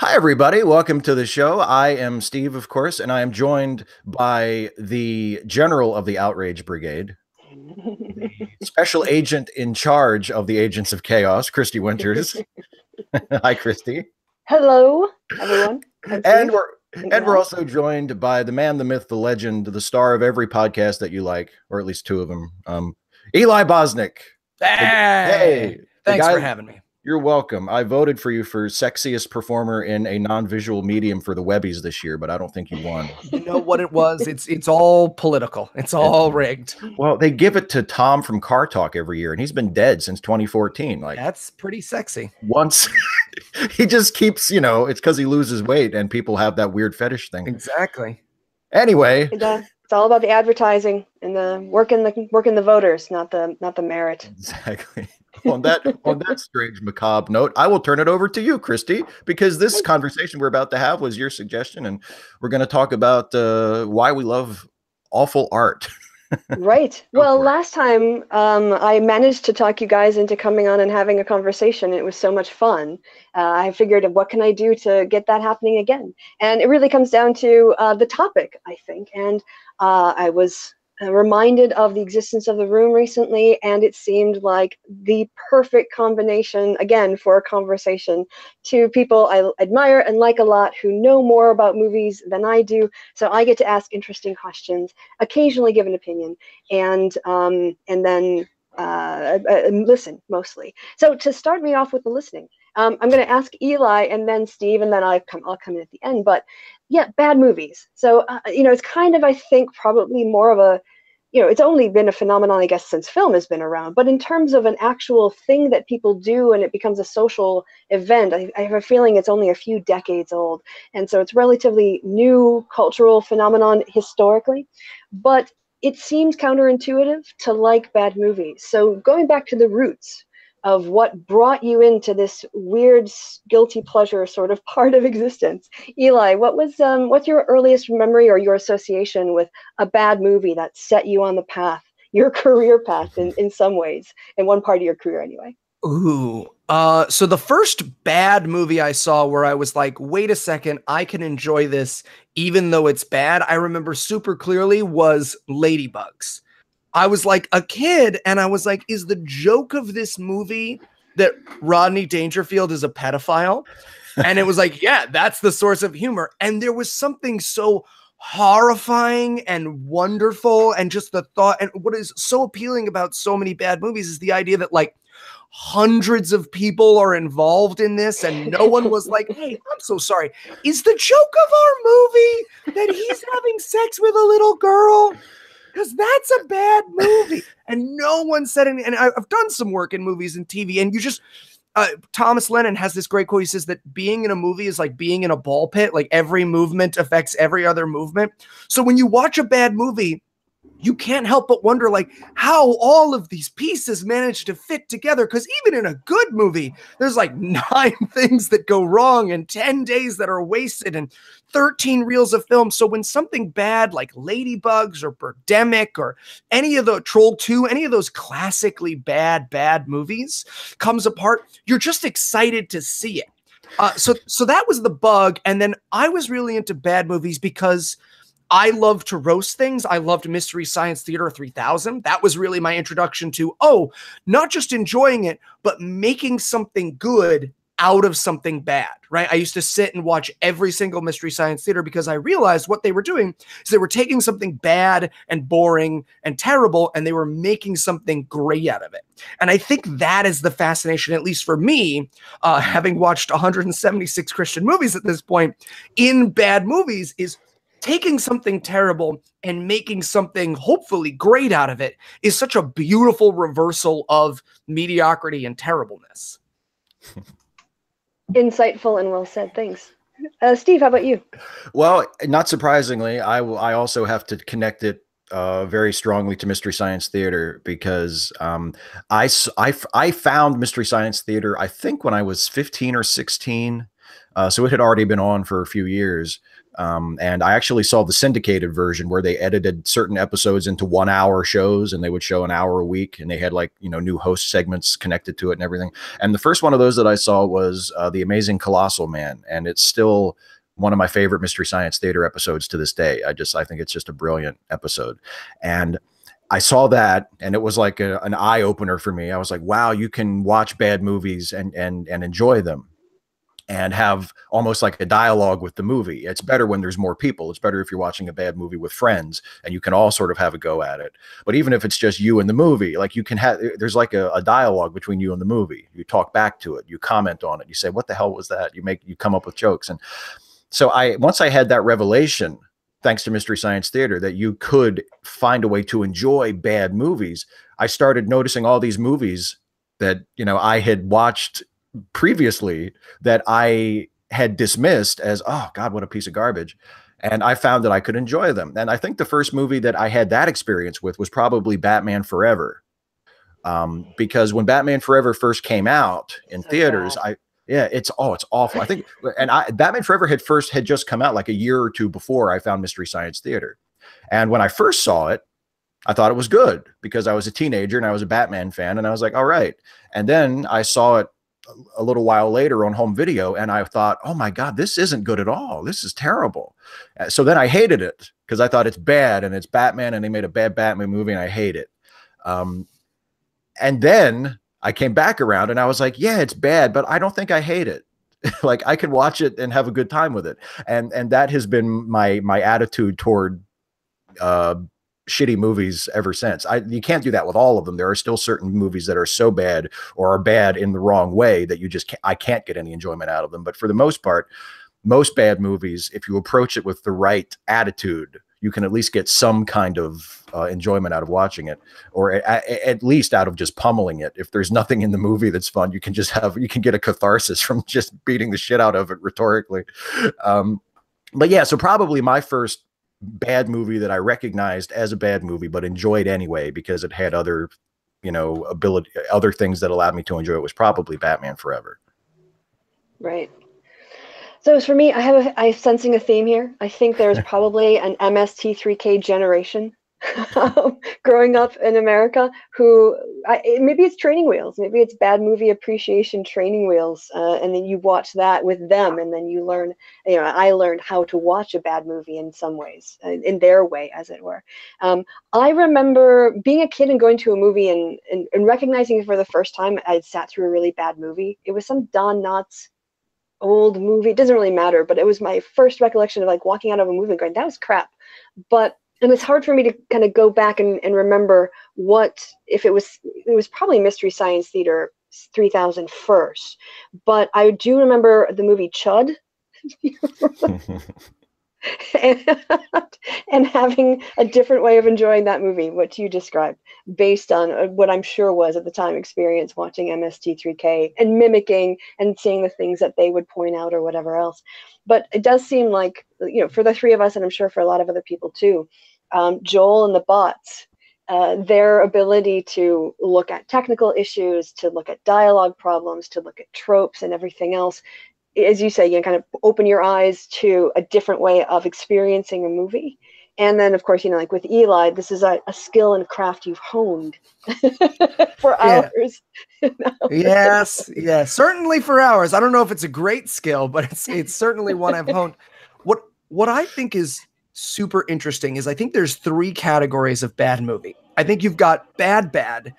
Hi, everybody. Welcome to the show. I am Steve, of course, and I am joined by the general of the Outrage Brigade, the special agent in charge of the Agents of Chaos, Kristi Winters. Hi, Kristi. Hello, everyone. I'm And Steve. we're and we're also joined by the man, the myth, the legend, the star of every podcast that you like, or at least two of them, Eli Bosnick. Hey, Hey, the thanks for guy. having me. You're welcome. I voted for you for sexiest performer in a non-visual medium for the Webbies this year, but I don't think you won. You know what it was? It's all political. It's all rigged. Well, they give it to Tom from Car Talk every year, and he's been dead since 2014. Like That's pretty sexy. once he just keeps, it's because he loses weight and people have that weird fetish thing. Exactly. Anyway, It's all about the advertising and the working the voters, not the merit. Exactly. On that strange macabre note, I will turn it over to you, Kristi, because this conversation we're about to have was your suggestion, and we're going to talk about why we love awful art. Right. Well, last time I managed to talk you guys into coming on and having a conversation. It was so much fun. I figured, what can I do to get that happening again? And it really comes down to the topic, I think. And I was reminded of the existence of the room recently, and it seemed like the perfect combination, again, for a conversation to people I admire and like a lot who know more about movies than I do. So I get to ask interesting questions, occasionally give an opinion, and then listen mostly. So to start me off with the listening, I'm going to ask Eli and then Steve, and then I'll come in at the end. But yeah, bad movies. So it's kind of, I think, probably more of a, it's only been a phenomenon, I guess, since film has been around. But in terms of an actual thing that people do and it becomes a social event, I have a feeling it's only a few decades old. And so it's relatively new cultural phenomenon historically. But it seems counterintuitive to like bad movies. So going back to the roots of what brought you into this weird guilty pleasure sort of part of existence, Eli, what's your earliest memory or your association with a bad movie that set you on the path, your career path in some ways, in one part of your career anyway? Ooh. So the first bad movie I saw where I was like, wait a second, I can enjoy this even though it's bad, I remember super clearly, was Ladybugs. I was like a kid and I was like, is the joke of this movie that Rodney Dangerfield is a pedophile? And it was like, yeah, that's the source of humor. And there was something so horrifying and wonderful, and just the thought, and what is so appealing about so many bad movies is the idea that like hundreds of people are involved in this and no one was like, hey, I'm so sorry, is the joke of our movie that he's having sex with a little girl? Because that's a bad movie. And no one said anything. And I've done some work in movies and TV, and you just, Thomas Lennon has this great quote. He says that being in a movie is like being in a ball pit. Like every movement affects every other movement. So when you watch a bad movie, you can't help but wonder like how all of these pieces manage to fit together. Because even in a good movie, there's like 9 things that go wrong and 10 days that are wasted and 13 reels of film. So when something bad like Ladybugs or Birdemic or any of the Troll 2, any of those classically bad movies comes apart, you're just excited to see it. So that was the bug. And then I was really into bad movies because I love to roast things. I loved Mystery Science Theater 3000. That was really my introduction to, not just enjoying it, but making something good out of something bad, right? I used to sit and watch every single Mystery Science Theater because I realized what they were doing is they were taking something bad and boring and terrible, and they were making something great out of it. And I think that is the fascination, at least for me, having watched 176 Christian movies at this point, in bad movies, is taking something terrible and making something hopefully great out of it is such a beautiful reversal of mediocrity and terribleness. Insightful and well said. Thanks. Steve, how about you? Well, not surprisingly, I also have to connect it very strongly to Mystery Science Theater because I found Mystery Science Theater, I think, when I was 15 or 16. So it had already been on for a few years. And I actually saw the syndicated version where they edited certain episodes into 1 hour shows, and they would show an hour a week, and they had like, you know, new host segments connected to it and everything. And the first one of those that I saw was The Amazing Colossal Man. And it's still one of my favorite Mystery Science Theater episodes to this day. I think it's just a brilliant episode. And I saw that, and it was like an eye opener for me. I was like, wow, you can watch bad movies and enjoy them, and have almost like a dialogue with the movie. It's better when there's more people. It's better if you're watching a bad movie with friends and you can all sort of have a go at it. But even if it's just you and the movie, like you can have, there's like a dialogue between you and the movie. You talk back to it, you comment on it, you say, what the hell was that? You come up with jokes. And so once I had that revelation, thanks to Mystery Science Theater, that you could find a way to enjoy bad movies, I started noticing all these movies that, you know, I had watched previously that I had dismissed as, oh God, what a piece of garbage. And I found that I could enjoy them. And I think the first movie that I had that experience with was probably Batman Forever. Because when Batman Forever first came out in theaters, it's awful. I think, and Batman Forever had just come out like a year or two before I found Mystery Science Theater. And when I first saw it, I thought it was good because I was a teenager and I was a Batman fan, and I was like, all right. And then I saw it a little while later on home video, and I thought, oh my God, this isn't good at all. This is terrible. So then I hated it because I thought it's bad and it's Batman and they made a bad Batman movie and I hate it. And then I came back around and I was like, yeah, it's bad, but I don't think I hate it. Like I could watch it and have a good time with it. And that has been my attitude toward shitty movies ever since. You can't do that with all of them. There are still certain movies that are so bad or are bad in the wrong way that I can't get any enjoyment out of them. But for the most part, most bad movies, if you approach it with the right attitude, you can at least get some kind of enjoyment out of watching it, or at least out of just pummeling it. If there's nothing in the movie that's fun, you can get a catharsis from just beating the shit out of it rhetorically. But yeah, so probably my first bad movie that I recognized as a bad movie, but enjoyed anyway because it had other, other things that allowed me to enjoy it, was probably Batman Forever. Right. So for me, I'm sensing a theme here. I think there's probably an MST3K generation growing up in America who maybe it's training wheels, maybe it's bad movie appreciation training wheels, and then you watch that with them, and then you learn. I learned how to watch a bad movie in some ways, in their way, as it were. I remember being a kid and going to a movie and recognizing for the first time I'd sat through a really bad movie. It was some Don Knotts old movie. It doesn't really matter, but it was my first recollection of like walking out of a movie and going, that was crap. And it's hard for me to kind of go back and remember if it was probably Mystery Science Theater 3000 first, but I do remember the movie Chud. and having a different way of enjoying that movie, what you described, based on what I'm sure was at the time experience watching MST3K and mimicking and seeing the things that they would point out or whatever else. But it does seem like, for the three of us, and I'm sure for a lot of other people too, Joel and the bots, their ability to look at technical issues, to look at dialogue problems, to look at tropes and everything else, as you say, kind of open your eyes to a different way of experiencing a movie. And then, of course, like with Eli, this is a skill and craft you've honed for hours. Yes, certainly for hours. I don't know if it's a great skill, but it's certainly one I've honed. What I think is super interesting is I think there's 3 categories of bad movie. I think you've got bad,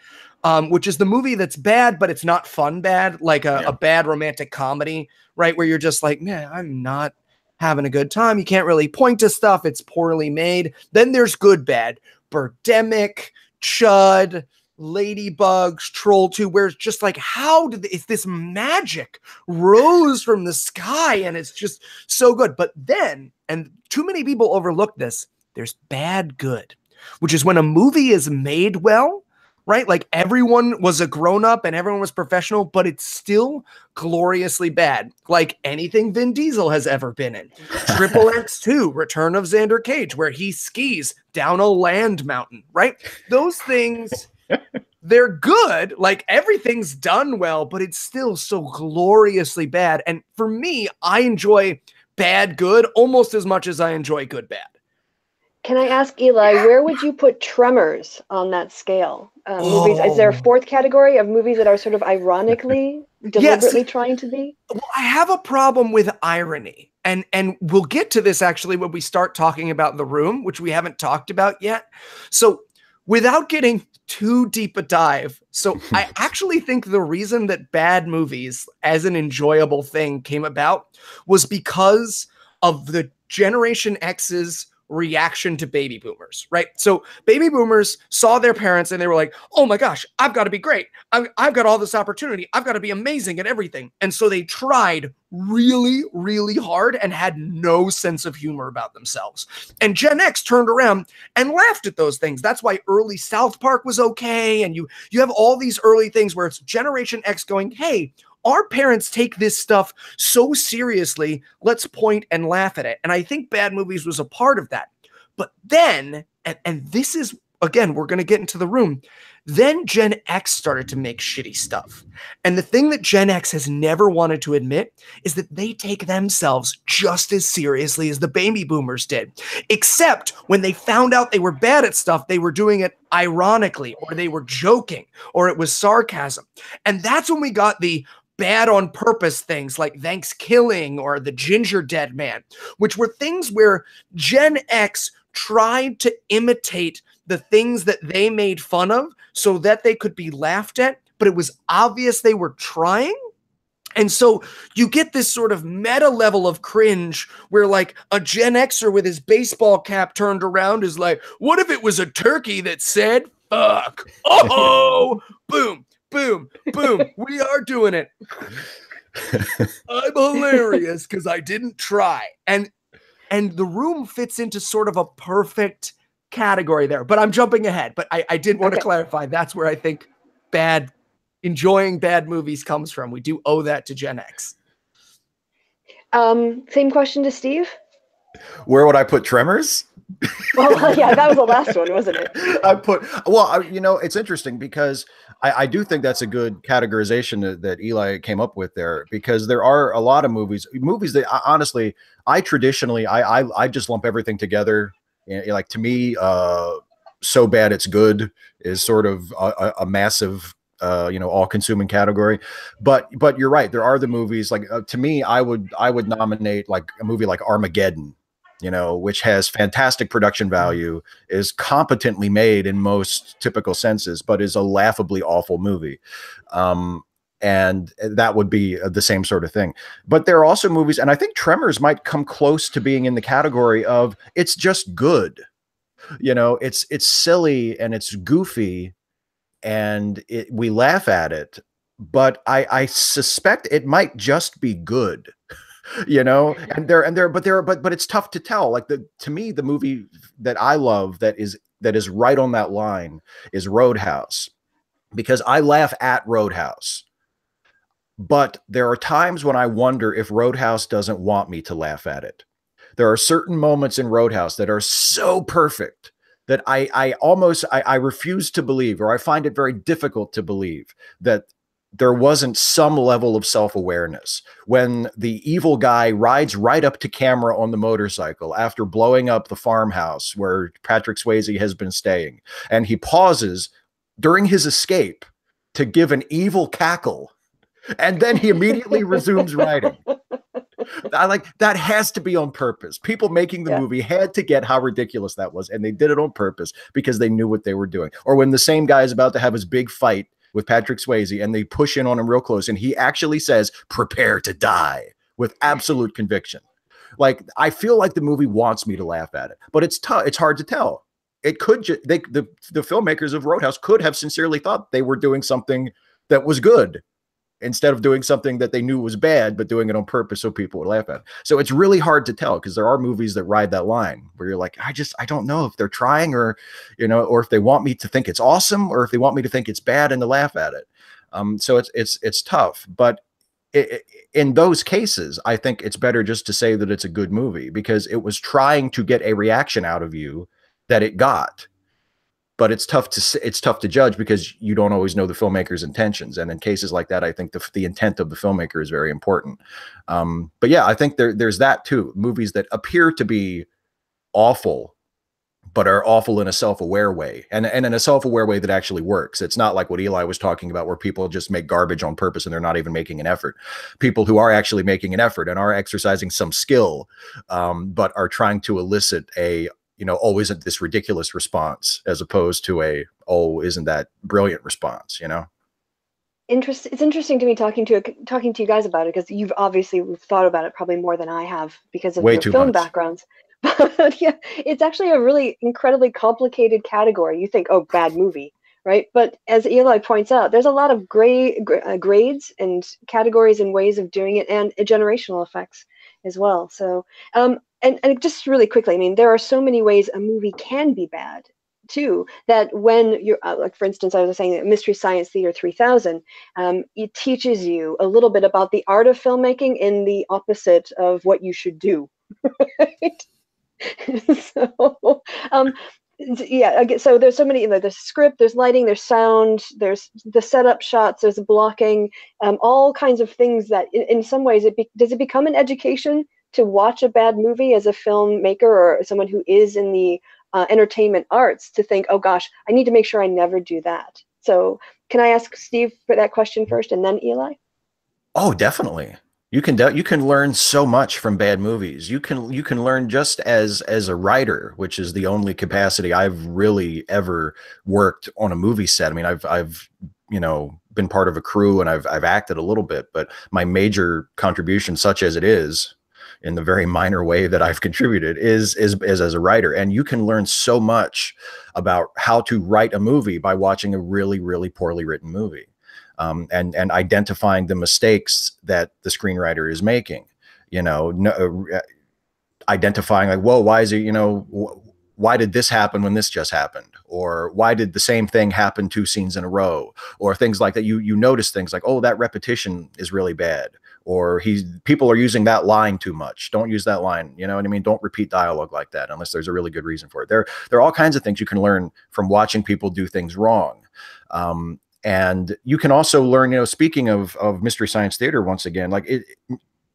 which is the movie that's bad, but it's not fun bad, like a bad romantic comedy, right? Where you're just like, man, I'm not having a good time. You can't really point to stuff. It's poorly made. Then there's good bad, Birdemic, Chud, Ladybugs, Troll 2, where it's just like, is this magic rose from the sky? And it's just so good. But then, and too many people overlook this, there's bad good, which is when a movie is made well, right? Like everyone was a grown-up and everyone was professional, but it's still gloriously bad. Like anything Vin Diesel has ever been in. Triple X2, Return of Xander Cage, where he skis down a land mountain, right? Those things, they're good. Like everything's done well, but it's still so gloriously bad. And for me, I enjoy bad good almost as much as I enjoy good bad. Can I ask, Eli, where would you put Tremors on that scale? Movies, is there a fourth category of movies that are sort of ironically, deliberately trying to be? Well, I have a problem with irony. And we'll get to this actually when we start talking about The Room, which we haven't talked about yet. So without getting too deep a dive, so I actually think the reason that bad movies as an enjoyable thing came about was because of the Generation X's reaction to baby boomers, right? So baby boomers saw their parents and they were like, oh my gosh, I've got to be great. I've got all this opportunity. I've got to be amazing at everything. And so they tried really, really hard and had no sense of humor about themselves. And Gen X turned around and laughed at those things. That's why early South Park was okay. And you have all these early things where it's Generation X going, hey, our parents take this stuff so seriously, let's point and laugh at it. And I think bad movies was a part of that. But then, and this is, again, we're going to get into The Room, then Gen X started to make shitty stuff. And the thing that Gen X has never wanted to admit is that they take themselves just as seriously as the baby boomers did. Except when they found out they were bad at stuff, they were doing it ironically, or they were joking, or it was sarcasm. And that's when we got the bad on purpose things like Thanksgiving or the Ginger Dead Man, which were things where Gen X tried to imitate the things that they made fun of so that they could be laughed at, but it was obvious they were trying. And so you get this sort of meta level of cringe where like a Gen Xer with his baseball cap turned around is like, what if it was a turkey that said, fuck? Oh, boom. Boom, boom, we are doing it. I'm hilarious because I didn't try. And The Room fits into sort of a perfect category there. But I'm jumping ahead. But I did want to clarify. That's where I think enjoying bad movies comes from. We do owe that to Gen X. Same question to Steve. Where would I put Tremors? Well, yeah, that was the last one, wasn't it? It's interesting because I do think that's a good categorization that Eli came up with there, because there are a lot of movies that honestly, I traditionally, I just lump everything together. Like to me, so bad it's good is sort of a massive, all-consuming category. But you're right. There are the movies like to me, I would nominate like a movie like Armageddon, which has fantastic production value, is competently made in most typical senses, but is a laughably awful movie. And that would be the same sort of thing. But there are also movies, and I think Tremors might come close to being in the category of it's just good. It's silly and it's goofy and we laugh at it, but I suspect it might just be good. But it's tough to tell. Like to me, the movie that I love that is right on that line is Roadhouse, because I laugh at Roadhouse, but there are times when I wonder if Roadhouse doesn't want me to laugh at it. There are certain moments in Roadhouse that are so perfect that I refuse to believe, or I find it very difficult to believe that there wasn't some level of self-awareness when the evil guy rides right up to camera on the motorcycle after blowing up the farmhouse where Patrick Swayze has been staying. And he pauses during his escape to give an evil cackle. And then he immediately resumes riding. That has to be on purpose. People making the movie had to get how ridiculous that was. And they did it on purpose because they knew what they were doing. Or when the same guy is about to have his big fight with Patrick Swayze and they push in on him real close and he actually says, "Prepare to die," with absolute conviction. Like, I feel like the movie wants me to laugh at it, but it's tough. It's hard to tell. It could the filmmakers of Roadhouse could have sincerely thought they were doing something that was good instead of doing something that they knew was bad, but doing it on purpose so people would laugh at it. So it's really hard to tell, because there are movies that ride that line where you're like, I don't know if they're trying or if they want me to think it's awesome or if they want me to think it's bad and to laugh at it. So it's tough, but in those cases, I think it's better just to say that it's a good movie because it was trying to get a reaction out of you that it got. but it's tough to judge because you don't always know the filmmaker's intentions. And in cases like that, I think the intent of the filmmaker is very important. But yeah, I think there's that too. Movies that appear to be awful, but are awful in a self-aware way, and in a self-aware way that actually works. It's not like what Eli was talking about, where people just make garbage on purpose and they're not even making an effort. People who are actually making an effort and are exercising some skill, but are trying to elicit a, oh, isn't this ridiculous response, as opposed to a, oh, isn't that brilliant response, It's interesting to me talking to you guys about it, because you've obviously thought about it probably more than I have because of Way your too film much. backgrounds. But yeah, it's actually a really incredibly complicated category. You think, oh, bad movie, right? But as Eli points out, there's a lot of grades and categories and ways of doing it, and generational effects as well. So, and just really quickly, I mean, there are so many ways a movie can be bad too, that when you're like, for instance, I was saying that Mystery Science Theater 3000, it teaches you a little bit about the art of filmmaking in the opposite of what you should do. Right? So, yeah, so there's so many, there's script, there's lighting, there's sound, there's the setup shots, there's blocking, all kinds of things that in some ways does it become an education to watch a bad movie as a filmmaker or someone who is in the entertainment arts, to think, oh gosh, I need to make sure I never do that. So can I ask Steve for that question first, and then Eli? Oh, definitely. You can learn so much from bad movies. You can learn just as a writer, which is the only capacity I've really ever worked on a movie set. I mean, I've been part of a crew, and I've acted a little bit, but my major contribution, such as it is, in the very minor way that I've contributed, is as a writer. And you can learn so much about how to write a movie by watching a really, really poorly written movie. And identifying the mistakes that the screenwriter is making, identifying like, whoa, why is it, why did this happen when this just happened? Or why did the same thing happen 2 scenes in a row? Or things like that. You notice things like, oh, that repetition is really bad. Or people are using that line too much. Don't use that line. You know what I mean? Don't repeat dialogue like that unless there's a really good reason for it. There are all kinds of things you can learn from watching people do things wrong. And you can also learn, speaking of Mystery Science Theater, once again, like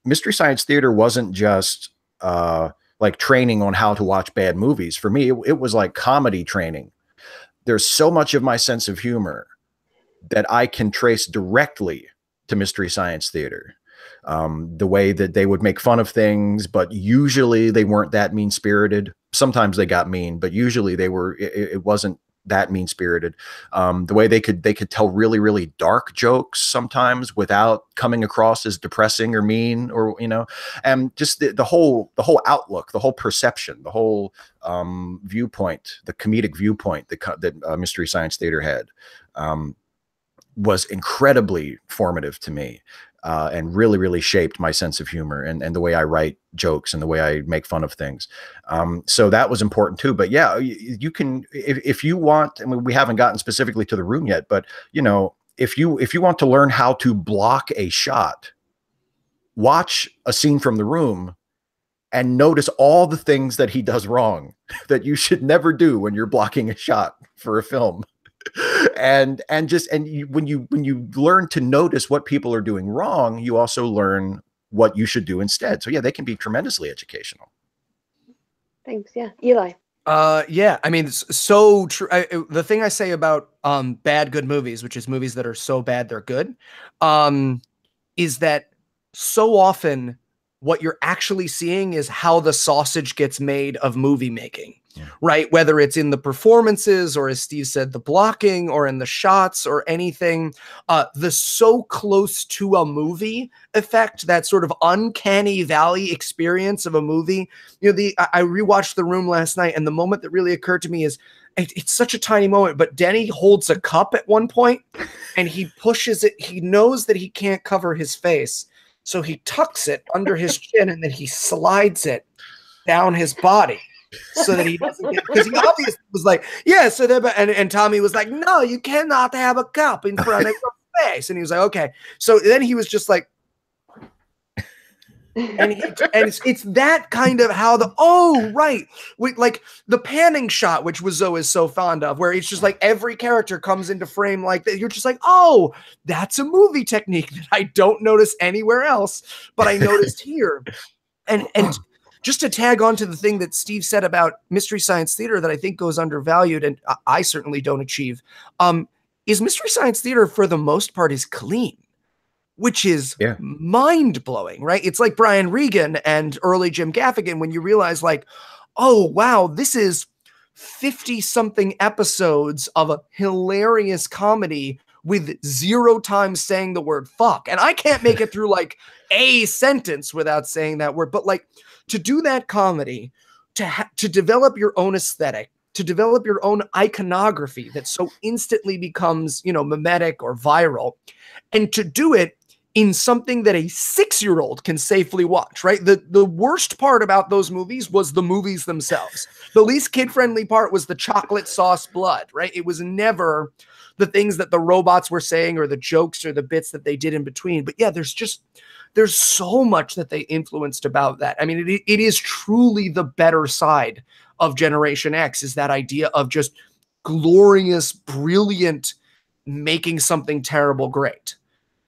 Mystery Science Theater wasn't just like training on how to watch bad movies. For me, it was like comedy training. There's so much of my sense of humor that I can trace directly to Mystery Science Theater. The way that they would make fun of things, but usually they weren't that mean-spirited. Sometimes they got mean, but usually it wasn't that mean-spirited. The way they could tell really, really dark jokes sometimes without coming across as depressing or mean, or and just the whole outlook, the whole perception, the whole viewpoint, the comedic viewpoint that Mystery Science Theater had was incredibly formative to me. And really, really shaped my sense of humor and the way I write jokes and the way I make fun of things. So that was important too. But yeah, you can, if you want, I mean, we haven't gotten specifically to The Room yet, but if you want to learn how to block a shot, watch a scene from The Room and notice all the things that he does wrong that you should never do when you're blocking a shot for a film. And when you learn to notice what people are doing wrong, you also learn what you should do instead. So yeah, they can be tremendously educational. Thanks. Yeah, Eli. Yeah, I mean, so true. The thing I say about bad good movies, which is movies that are so bad they're good, is that so often what you're actually seeing is how the sausage gets made of movie making. Yeah. Right? Whether it's in the performances, or as Steve said, the blocking, or in the shots, or anything, the so close to a movie effect, that sort of uncanny valley experience of a movie. I rewatched The Room last night, and the moment that really occurred to me is, it's such a tiny moment, but Denny holds a cup at one point and he pushes it. He knows that he can't cover his face, so he tucks it under his chin and then he slides it down his body. So that he doesn't get, because he obviously was like, yeah, so there, and Tommy was like, no, you cannot have a cup in front of your face. And he was like, okay. So then he was just like, And it's that kind of how like the panning shot, which Wiseau is so fond of, where it's just like every character comes into frame like that. You're just like, oh, that's a movie technique that I don't notice anywhere else, but I noticed here. And just to tag on to the thing that Steve said about Mystery Science Theater that I think goes undervalued, and I certainly don't achieve, is Mystery Science Theater for the most part is clean, which is mind-blowing, right? It's like Brian Regan and early Jim Gaffigan when you realize like, oh, wow, this is 50-something episodes of a hilarious comedy with 0 times saying the word fuck. And I can't make it through like a sentence without saying that word. But like to do that comedy, to develop your own aesthetic, to develop your own iconography that so instantly becomes, mimetic or viral, and to do it in something that a 6-year-old can safely watch, right? The worst part about those movies was the movies themselves. The least kid-friendly part was the chocolate sauce blood, right? It was never the things that the robots were saying or the jokes or the bits that they did in between. But yeah, there's so much that they influenced about that. I mean, it is truly the better side of Generation X, is that idea of just glorious, brilliant, making something terrible great.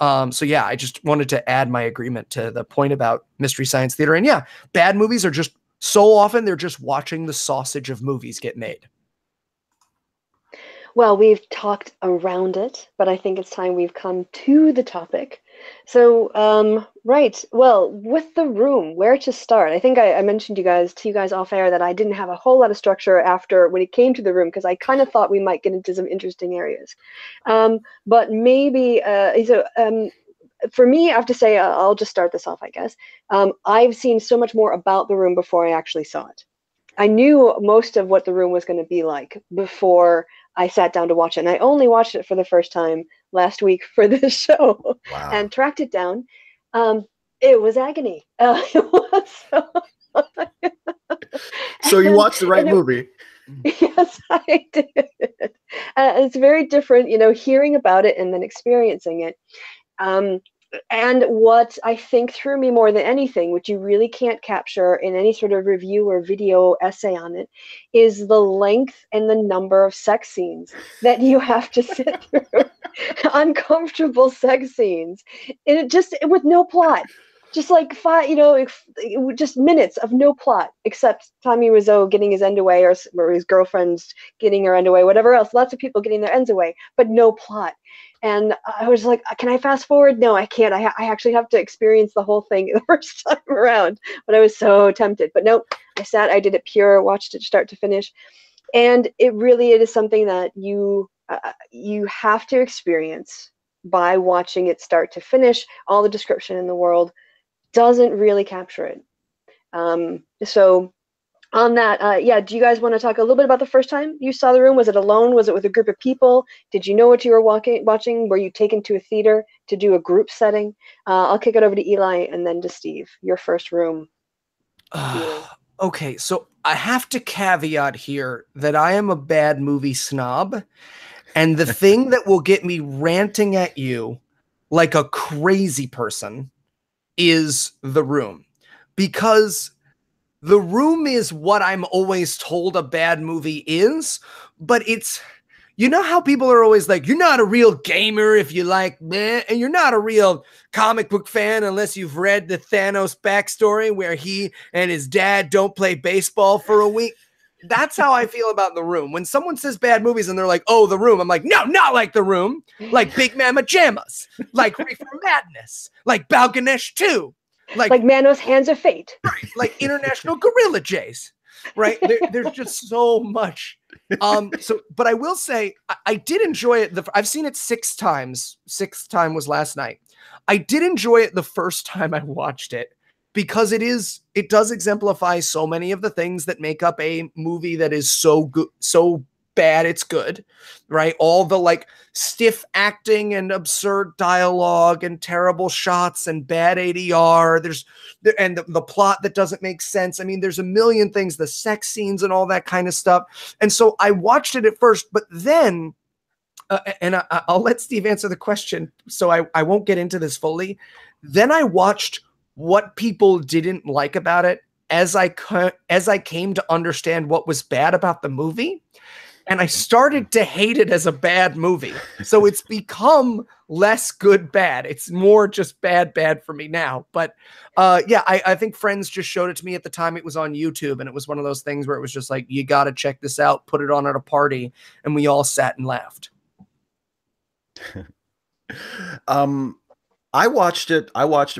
So yeah, I just wanted to add my agreement to the point about Mystery Science Theater. And yeah, bad movies are just so often they're just watching the sausage of movies get made. Well, we've talked around it, but I think it's time we've come to the topic. So, right. Well, with The Room, where to start? I think I mentioned to you guys off air that I didn't have a whole lot of structure after when it came to The Room, because I kind of thought we might get into some interesting areas. But maybe, for me, I have to say, I'll just start this off, I guess. I've seen so much more about The Room before I actually saw it. I knew most of what The Room was going to be like before I sat down to watch it. And I only watched it for the first time last week for this show. Wow. And tracked it down. It was agony. It was so you watched the right movie. Yes, I did. It's very different, hearing about it and then experiencing it. And what I think threw me more than anything, which you really can't capture in any sort of review or video essay on it, is the length and the number of sex scenes that you have to sit through. Uncomfortable sex scenes. And it just with no plot. Just like just minutes of no plot, except Tommy Wiseau getting his end away, or his girlfriend's getting her end away, whatever else. Lots of people getting their ends away, but no plot. And I was like, can I fast forward? No, I can't. I actually have to experience the whole thing the first time around. But I was so tempted. But no, I did it pure, watched it start to finish. And it is something that you have to experience by watching it start to finish. All the description in the world doesn't really capture it. So on that, do you guys want to talk a little bit about the first time you saw The Room? Was it alone? Was it with a group of people? Did you know what you were watching? Were you taken to a theater to do a group setting? I'll kick it over to Eli and then to Steve. Your first Room. Okay, so I have to caveat here that I am a bad movie snob. And the thing that will get me ranting at you like a crazy person is The Room. Because The Room is what I'm always told a bad movie is, but it's, how people are always like, you're not a real gamer if you like meh, and you're not a real comic book fan unless you've read the Thanos backstory where he and his dad don't play baseball for a week. That's how I feel about The Room. When someone says bad movies and they're like, oh, The Room, I'm like, no, not like The Room, like Big Mama Jammas, like Reefer Madness, like Balganesh 2. Like Manos Hands of Fate. Right, like International Gorilla Jays, right? There's just so much. But I will say, I did enjoy it. I've seen it 6 times. 6th time was last night. I did enjoy it the first time I watched it because it does exemplify so many of the things that make up a movie that is so good, so bad it's good, right? All the like stiff acting and absurd dialogue and terrible shots and bad ADR. There's the plot that doesn't make sense. I mean, there's a million things, the sex scenes and all that kind of stuff. And so I watched it at first, but then, I'll let Steve answer the question, so I won't get into this fully. Then I watched what people didn't like about it as I came to understand what was bad about the movie. And I started to hate it as a bad movie. So it's become less good bad. It's more just bad for me now. But yeah, I think friends just showed it to me at the time. It was on YouTube, and it was one of those things where it was just like, you got to check this out, put it on at a party. And we all sat and laughed. I watched it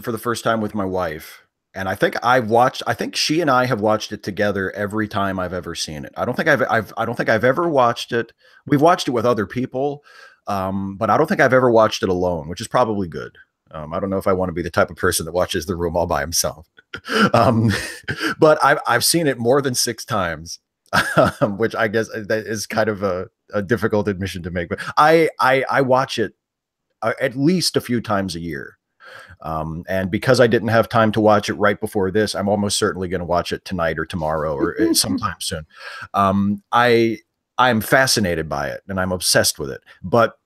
for the first time with my wife. And I think she and I have watched it together every time I've ever seen it. I don't think I've ever watched it. We've watched it with other people, but I don't think I've ever watched it alone, which is probably good. I don't know if I want to be the type of person that watches The Room all by himself. But I've seen it more than 6 times, which I guess that is kind of a difficult admission to make. But I watch it at least a few times a year. And because I didn't have time to watch it right before this, I'm almost certainly going to watch it tonight or tomorrow or sometime soon. I'm fascinated by it and I'm obsessed with it. But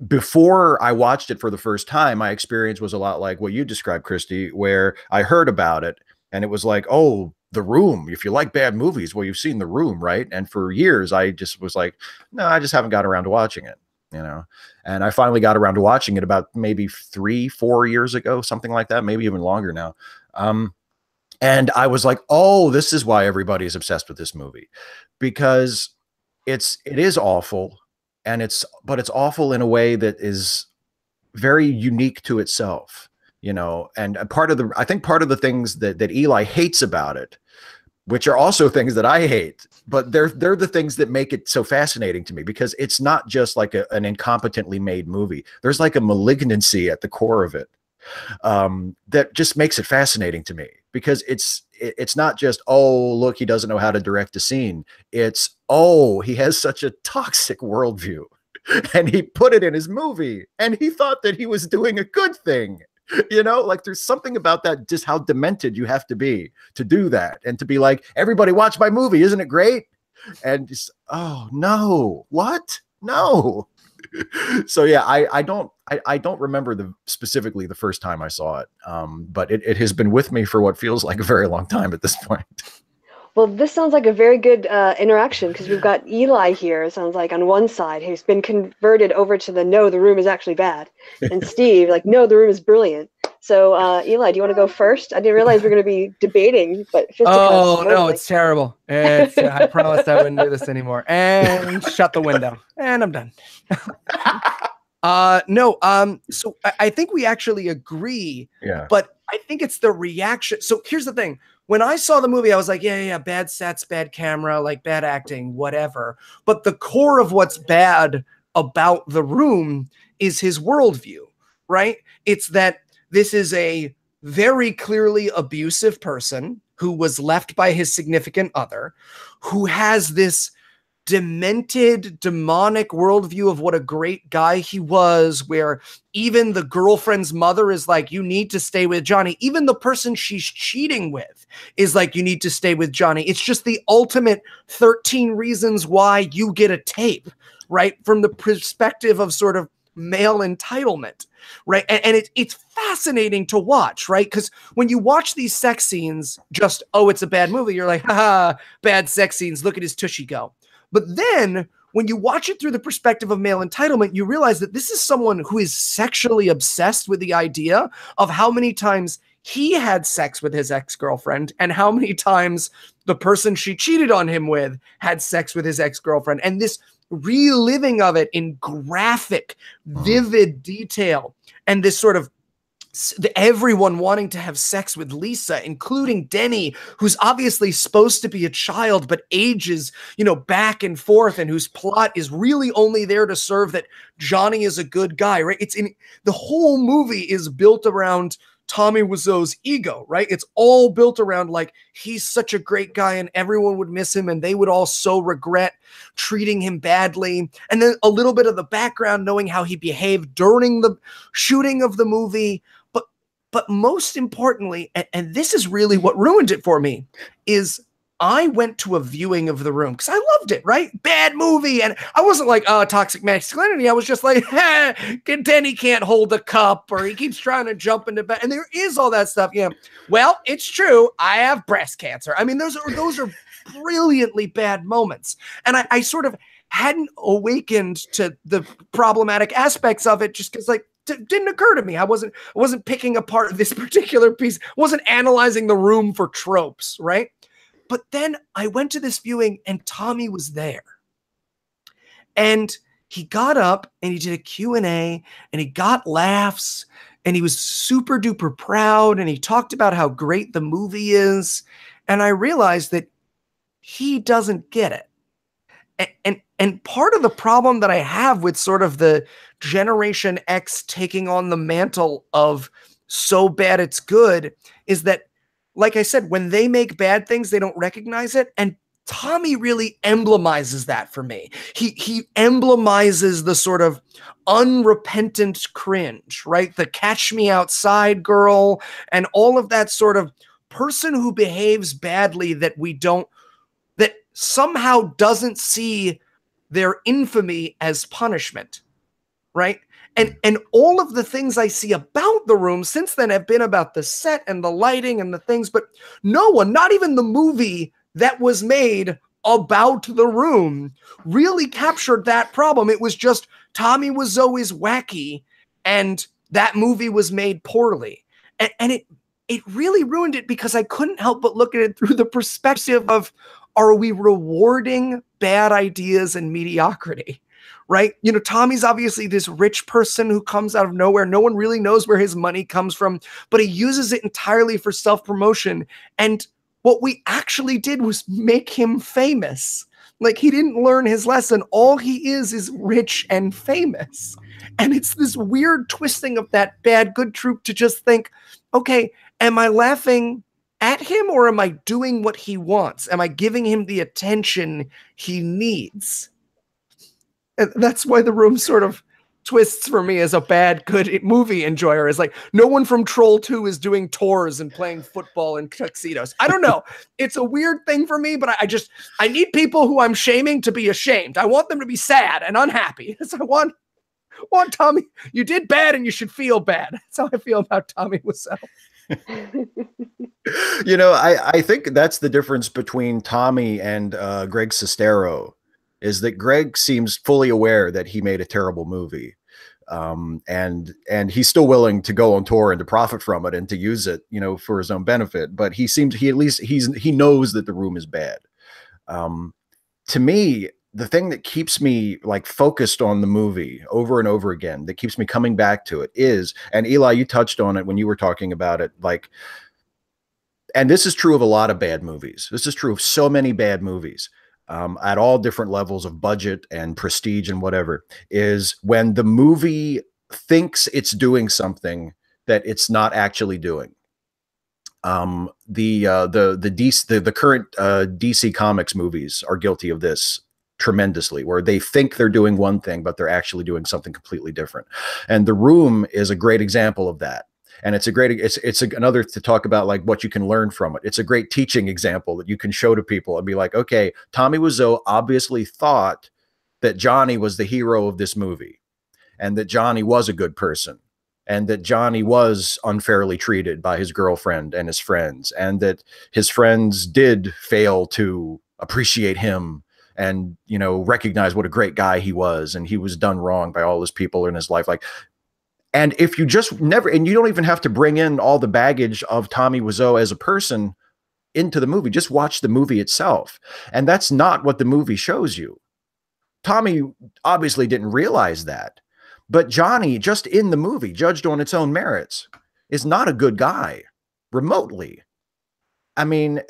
before I watched it for the first time, my experience was a lot like what you described, Kristi, where I heard about it and it was like, oh, The Room. If you like bad movies, well, you've seen The Room, right? And for years, I just was like, no, I just haven't got around to watching it. And I finally got around to watching it about maybe 3-4 years ago, something like that, maybe even longer now. And I was like, oh, this is why everybody is obsessed with this movie, because it is awful, but it's awful in a way that is very unique to itself, and I think part of the things that Eli hates about it, which are also things that I hate, but they're the things that make it so fascinating to me, because it's not just like an incompetently made movie. There's like a malignancy at the core of it that just makes it fascinating to me, because it's not just, oh, look, he doesn't know how to direct a scene. It's, oh, he has such a toxic worldview and he put it in his movie and he thought that he was doing a good thing. Like there's something about that, just how demented you have to be to do that and to be like, everybody watch my movie, isn't it great? And just, oh no, what? No. So yeah, I don't remember specifically the first time I saw it, but it has been with me for what feels like a very long time at this point. Well, this sounds like a very good interaction, because we've got Eli here, it sounds like, on one side, who's been converted over to no, The Room is actually bad. And Steve, like, no, The Room is brilliant. So, Eli, do you want to go first? I didn't realize we are going to be debating, but oh, no, it's terrible. I promised I wouldn't do this anymore. And shut the window. And I'm done. So I think we actually agree, but I think it's the reaction. So here's the thing. When I saw the movie, I was like, yeah, bad sets, bad camera, like bad acting, whatever. But the core of what's bad about The Room is his worldview, right? It's that this is a very clearly abusive person who was left by his significant other, who has this demented, demonic worldview of what a great guy he was, where even the girlfriend's mother is like, you need to stay with Johnny. Even the person she's cheating with is like, you need to stay with Johnny. It's just the ultimate 13 reasons why you get a tape, right? From the perspective of sort of male entitlement, right? And it's fascinating to watch, right? Because when you watch these sex scenes, just, oh, it's a bad movie, you're like, haha, bad sex scenes, look at his tushy go. But then when you watch it through the perspective of male entitlement, you realize that this is someone who is sexually obsessed with the idea of how many times he had sex with his ex-girlfriend and how many times the person she cheated on him with had sex with his ex-girlfriend. And this reliving of it in graphic, vivid detail, and this sort of everyone wanting to have sex with Lisa, including Denny, who's obviously supposed to be a child, but ages, back and forth, and whose plot is really only there to serve that Johnny is a good guy, right? The whole movie is built around Tommy Wiseau's ego, right? It's all built around like, he's such a great guy and everyone would miss him and they would all so regret treating him badly. And then a little bit of the background, knowing how he behaved during the shooting of the movie. But most importantly, and this is really what ruined it for me, is I went to a viewing of The Room because I loved it, right? Bad movie. And I wasn't like, oh, toxic masculinity. I was just like, Denny can't hold a cup, or he keeps trying to jump into bed. And there is all that stuff. Yeah. Well, it's true. I have breast cancer. I mean, those are brilliantly bad moments. And I sort of hadn't awakened to the problematic aspects of it just because, like, didn't occur to me. I wasn't picking apart this particular piece, wasn't analyzing The Room for tropes, right? But then I went to this viewing and Tommy was there. And he got up and he did a Q&A and he got laughs and he was super duper proud and he talked about how great the movie is. And I realized that he doesn't get it. And part of the problem that I have with sort of the Generation X taking on the mantle of so bad it's good is that, like I said, when they make bad things, they don't recognize it. And Tommy really emblemizes that for me. He emblemizes the sort of unrepentant cringe, right? The catch me outside girl and all of that sort of person who behaves badly that somehow doesn't see their infamy as punishment, right? And all of the things I see about The Room since then have been about the set and the lighting and the things, but no one, not even the movie that was made about The Room, really captured that problem. It was just Tommy Wiseau is wacky and that movie was made poorly. And it really ruined it because I couldn't help but look at it through the perspective of, are we rewarding bad ideas and mediocrity? Right? You know, Tommy's obviously this rich person who comes out of nowhere. No one really knows where his money comes from, but he uses it entirely for self-promotion. And what we actually did was make him famous. Like, he didn't learn his lesson. All he is rich and famous. And it's this weird twisting of that bad good trope to just think, okay, am I laughing at him or am I doing what he wants? Am I giving him the attention he needs? And that's why The Room sort of twists for me as a bad, good movie enjoyer. Is like, no one from Troll 2 is doing tours and playing football in tuxedos. I don't know. It's a weird thing for me, but I need people who I'm shaming to be ashamed. I want them to be sad and unhappy. So I want Tommy, you did bad and you should feel bad. That's how I feel about Tommy Wiseau. You know, I think that's the difference between Tommy and Greg Sestero, is that Greg seems fully aware that he made a terrible movie. And he's still willing to go on tour and to profit from it and to use it, you know, for his own benefit. But he knows that The Room is bad. To me, the thing that keeps me like focused on the movie over and over again, that keeps me coming back to it is, and Eli, you touched on it when you were talking about it, like, and this is true of a lot of bad movies. This is true of so many bad movies. At all different levels of budget and prestige and whatever, is when the movie thinks it's doing something that it's not actually doing. The current DC Comics movies are guilty of this tremendously, where they think they're doing one thing, but they're actually doing something completely different. And The Room is a great example of that. And it's another to talk about like what you can learn from it. It's a great teaching example that you can show to people and be like, okay, Tommy Wiseau obviously thought that Johnny was the hero of this movie and that Johnny was a good person and that Johnny was unfairly treated by his girlfriend and his friends, and that his friends did fail to appreciate him and, you know, recognize what a great guy he was, and he was done wrong by all his people in his life. Like, and if you just never, and you don't even have to bring in all the baggage of Tommy Wiseau as a person into the movie, just watch the movie itself. And that's not what the movie shows you. Tommy obviously didn't realize that, but Johnny, just in the movie, judged on its own merits, is not a good guy remotely. I mean,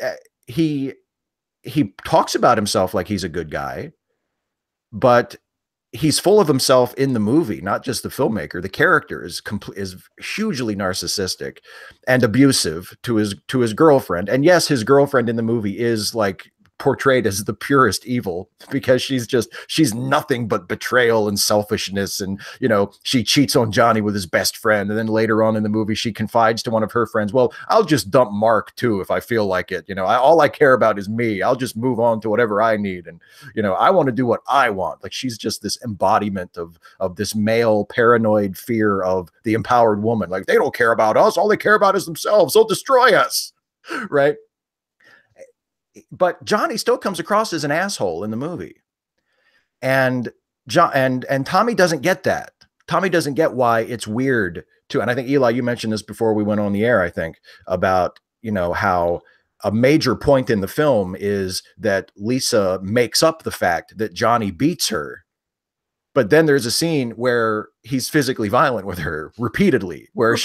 he talks about himself like he's a good guy, but he's full of himself in the movie, not just the filmmaker. The character is hugely narcissistic and abusive to his girlfriend. And yes, his girlfriend in the movie is like portrayed as the purest evil, because she's nothing but betrayal and selfishness. And, you know, she cheats on Johnny with his best friend. And then later on in the movie, she confides to one of her friends, well, I'll just dump Mark too if I feel like it. You know, all I care about is me. I'll just move on to whatever I need. And, you know, I want to do what I want. Like, she's just this embodiment of this male paranoid fear of the empowered woman. Like, they don't care about us. All they care about is themselves. They'll destroy us. Right. But Johnny still comes across as an asshole in the movie. And Tommy doesn't get that. Tommy doesn't get why it's weird to, and I think, Eli, you mentioned this before we went on the air, I think, about, you know, how a major point in the film is that Lisa makes up the fact that Johnny beats her. But then there's a scene where he's physically violent with her repeatedly, where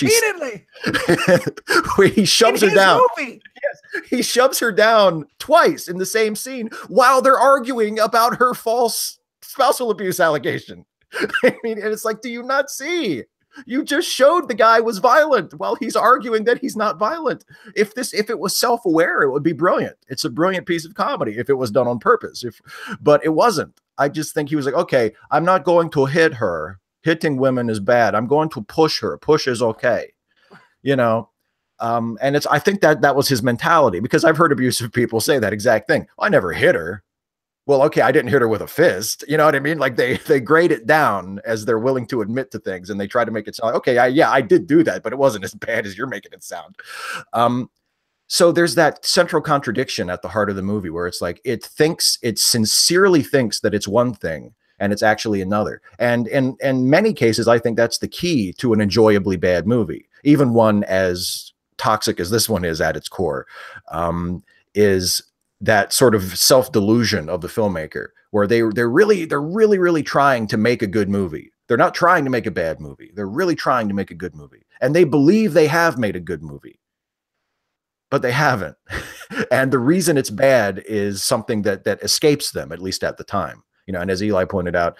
where he shoves her down. Movie. Yes, he shoves her down twice in the same scene while they're arguing about her false spousal abuse allegation. I mean, and it's like, do you not see? You just showed the guy was violent while he's arguing that he's not violent. If it was self-aware, it would be brilliant. It's a brilliant piece of comedy if it was done on purpose. But it wasn't. I just think he was like, okay, I'm not going to hit her. Hitting women is bad. I'm going to push her. Push is okay. You know? And I think that was his mentality, because I've heard abusive people say that exact thing. I never hit her. Well, okay, I didn't hit her with a fist. You know what I mean? Like, they grade it down as they're willing to admit to things, and they try to make it sound like, okay, I did do that, but it wasn't as bad as you're making it sound. So there's that central contradiction at the heart of the movie, where it's like, it sincerely thinks that it's one thing, and it's actually another. And in many cases, I think that's the key to an enjoyably bad movie, even one as toxic as this one is at its core, is that sort of self-delusion of the filmmaker, where they're really trying to make a good movie. They're not trying to make a bad movie. They're really trying to make a good movie. And they believe they have made a good movie, but they haven't. And the reason it's bad is something that escapes them, at least at the time. You know, and as Eli pointed out,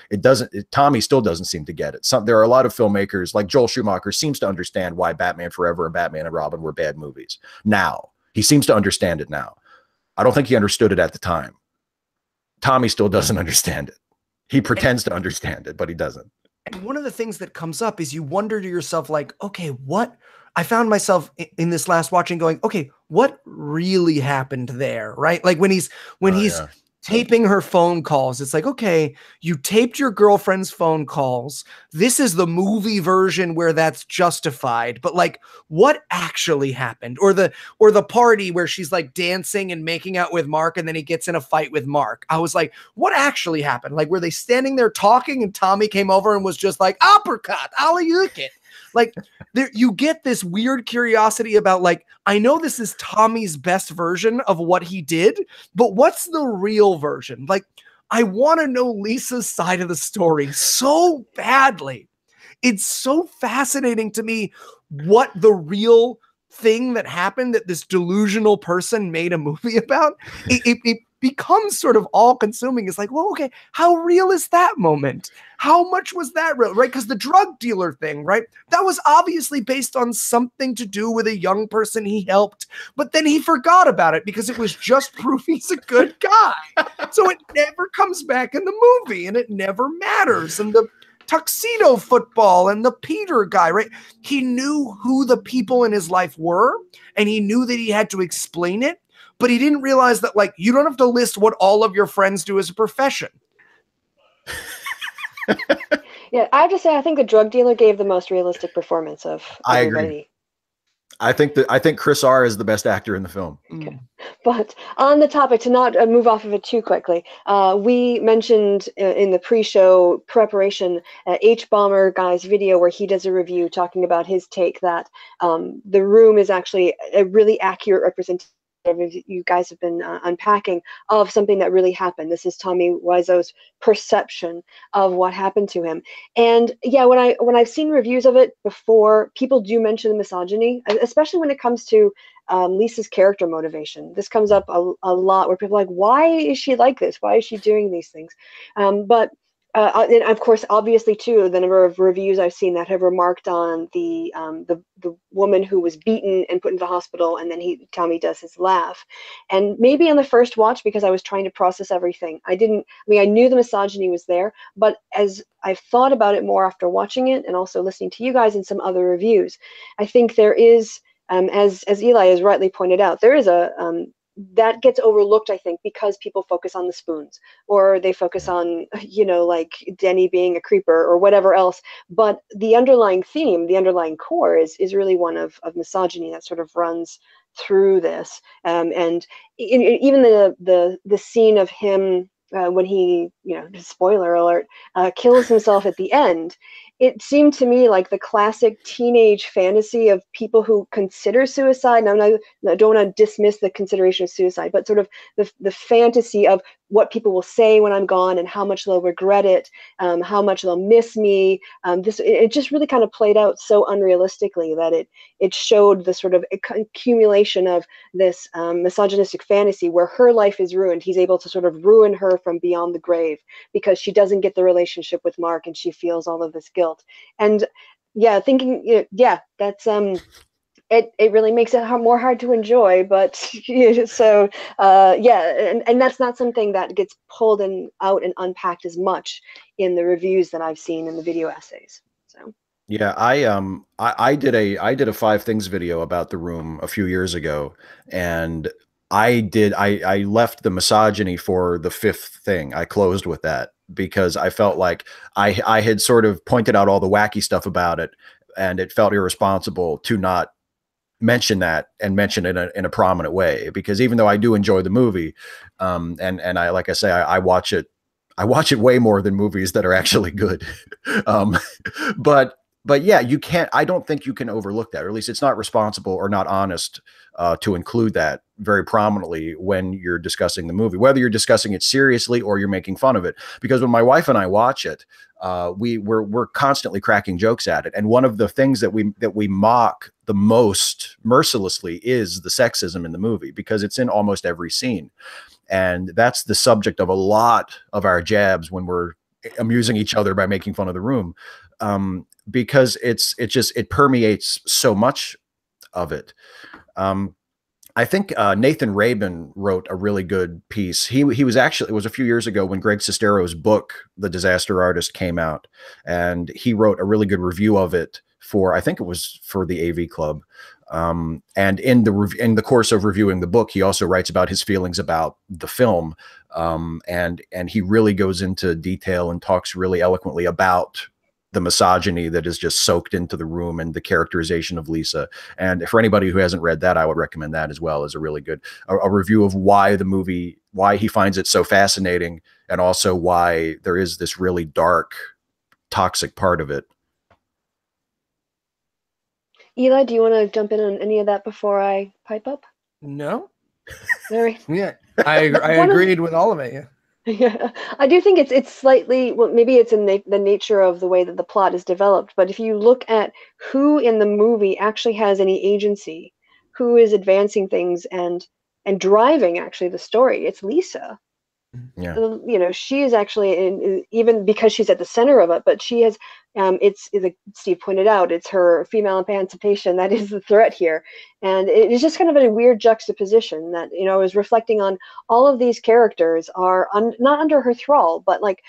Tommy still doesn't seem to get it. There are a lot of filmmakers, like Joel Schumacher, seems to understand why Batman Forever and Batman and Robin were bad movies. Now, he seems to understand it now. I don't think he understood it at the time. Tommy still doesn't understand it. He pretends to understand it, but he doesn't. And one of the things that comes up is you wonder to yourself, like, okay, what? I found myself in this last watching going, okay, what really happened there, right? Like when he's taping her phone calls, it's like, okay, you taped your girlfriend's phone calls. This is the movie version where that's justified, but like, what actually happened? Or the party where she's like dancing and making out with Mark, and then he gets in a fight with Mark. I was like, what actually happened? Like, were they standing there talking and Tommy came over and was just like, uppercut, alley-oop it? Like, you get this weird curiosity about, like, I know this is Tommy's best version of what he did, but what's the real version? Like, I want to know Lisa's side of the story so badly. It's so fascinating to me what the real thing that happened that this delusional person made a movie about. It becomes sort of all-consuming. It's like, well, okay, how real is that moment? How much was that real, right? Because the drug dealer thing, right? That was obviously based on something to do with a young person he helped, but then he forgot about it because it was just proof he's a good guy. So it never comes back in the movie, and it never matters. And the tuxedo football and the Peter guy, right? He knew who the people in his life were, and he knew that he had to explain it, but he didn't realize that, like, you don't have to list what all of your friends do as a profession. Yeah, I have to say, I think the drug dealer gave the most realistic performance of everybody. I agree. I think Chris R is the best actor in the film. Okay. But on the topic, to not move off of it too quickly, we mentioned in the pre-show preparation H-Bomber guy's video where he does a review talking about his take that The Room is actually a really accurate representation you guys have been unpacking of something that really happened. This is Tommy Wiseau's perception of what happened to him. And yeah, when I've seen reviews of it before, people do mention misogyny, especially when it comes to Lisa's character motivation. This comes up a lot where people are like, why is she like this? Why is she doing these things? But And of course, obviously, too, the number of reviews I've seen that have remarked on the woman who was beaten and put into the hospital, and then Tommy does his laugh. And maybe on the first watch, because I was trying to process everything, I mean, I knew the misogyny was there, but as I've thought about it more after watching it, and also listening to you guys and some other reviews, I think there is, as Eli has rightly pointed out, there is that gets overlooked, I think, because people focus on the spoons, or they focus on, like Denny being a creeper or whatever else. But the underlying theme, the underlying core is really one of misogyny that sort of runs through this. And even the scene of him when he, spoiler alert, kills himself at the end, it seemed to me like the classic teenage fantasy of people who consider suicide. Now, I don't want to dismiss the consideration of suicide, but sort of the fantasy of what people will say when I'm gone and how much they'll regret it, how much they'll miss me. It just really kind of played out so unrealistically that it showed the sort of accumulation of this misogynistic fantasy where her life is ruined. He's able to sort of ruin her from beyond the grave because she doesn't get the relationship with Mark and she feels all of this guilt. And thinking, that's it really makes it more hard to enjoy. But so and that's not something that gets pulled out and unpacked as much in the reviews that I've seen in the video essays. So yeah, I did a 5 things video about The Room a few years ago, and I left the misogyny for the 5th thing. I closed with that because I felt like I had sort of pointed out all the wacky stuff about it, and it felt irresponsible to not mention that and mention it in a prominent way, because even though I do enjoy the movie, and I, like I say, I watch it way more than movies that are actually good. um, but yeah, I don't think you can overlook that, or at least it's not responsible or not honest to include that very prominently when you're discussing the movie, whether you're discussing it seriously or you're making fun of it. Because when my wife and I watch it, we're constantly cracking jokes at it. And one of the things that we mock the most mercilessly is the sexism in the movie, because it's in almost every scene. And that's the subject of a lot of our jabs when we're amusing each other by making fun of The Room, because it permeates so much of it. I think Nathan Rabin wrote a really good piece. It was a few years ago when Greg Sestero's book, The Disaster Artist, came out, and he wrote a really good review of it I think it was for the AV Club. And in the course of reviewing the book, he also writes about his feelings about the film. And he really goes into detail and talks really eloquently about the misogyny that is just soaked into The Room and the characterization of Lisa. And for anybody who hasn't read that, I would recommend that as well as a really good a review of why he finds it so fascinating, and also why there is this really dark, toxic part of it. Eli, do you want to jump in on any of that before I pipe up? No. All right. Yeah, I agreed with all of it. Yeah. Yeah, I do think it's slightly, well, maybe it's in the nature of the way that the plot is developed, but if you look at who in the movie actually has any agency, who is advancing things and driving actually the story, it's Lisa. Yeah. She is actually even because she's at the center of it, but she has, it's like Steve pointed out, it's her female emancipation that is the threat here. And it's just kind of a weird juxtaposition that, is reflecting on all of these characters are not under her thrall, but like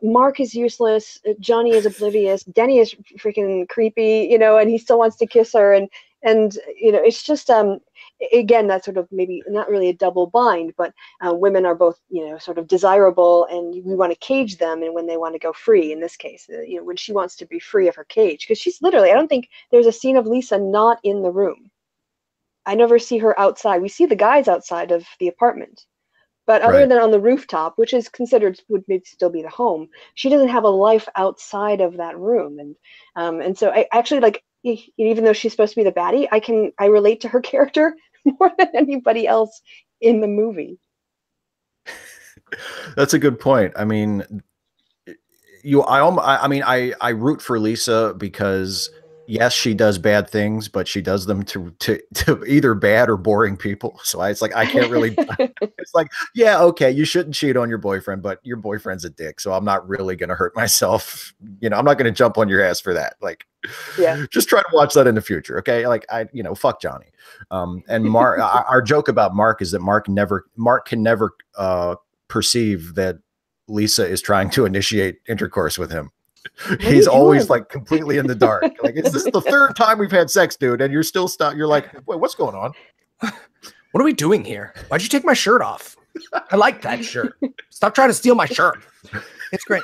Mark is useless, Johnny is oblivious, Denny is freaking creepy, and he still wants to kiss her. And it's just, again, that's sort of maybe not really a double bind, but women are both, sort of desirable, and we want to cage them, and when they want to go free, in this case, when she wants to be free of her cage, because she's literally, I don't think there's a scene of Lisa not in the room. I never see her outside. We see the guys outside of the apartment, but other than on the rooftop, which is considered would maybe still be the home, she doesn't have a life outside of that room. And so I actually, like, even though she's supposed to be the baddie, I relate to her character more than anybody else in the movie. That's a good point. I mean, I root for Lisa because yes, she does bad things, but she does them to either bad or boring people. So it's like I can't really. It's like, yeah, okay, you shouldn't cheat on your boyfriend, but your boyfriend's a dick, so I'm not really gonna hurt myself. I'm not gonna jump on your ass for that. Like, yeah, just try to watch that in the future, okay? Like fuck Johnny. And Mark, our joke about Mark is that Mark can never perceive that Lisa is trying to initiate intercourse with him. He's always like completely in the dark. Like, this is the third time we've had sex, dude, and you're still stuck. You're like, wait, what's going on? What are we doing here? Why'd you take my shirt off? I like that shirt. Stop trying to steal my shirt. It's great.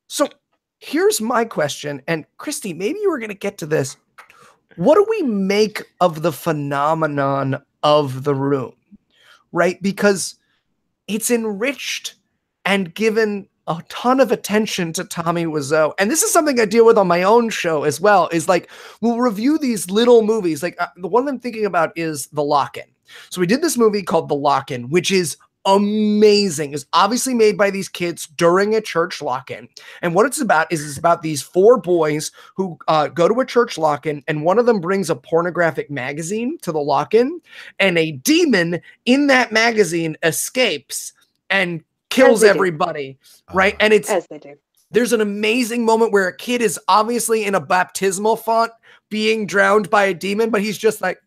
So here's my question. And Kristi, maybe you were going to get to this. What do we make of the phenomenon of The Room? Right? Because it's enriched and given a ton of attention to Tommy Wiseau. And this is something I deal with on my own show as well, is like, we'll review these little movies. Like the one I'm thinking about is The Lock-In. So we did this movie called The Lock-In, which is amazing. It's obviously made by these kids during a church lock-in. And what it's about is it's about these 4 boys who go to a church lock-in, and one of them brings a pornographic magazine to the lock-in, and a demon in that magazine escapes and kills everybody, right? And it's as they do. There's an amazing moment where a kid is obviously in a baptismal font being drowned by a demon, but he's just like,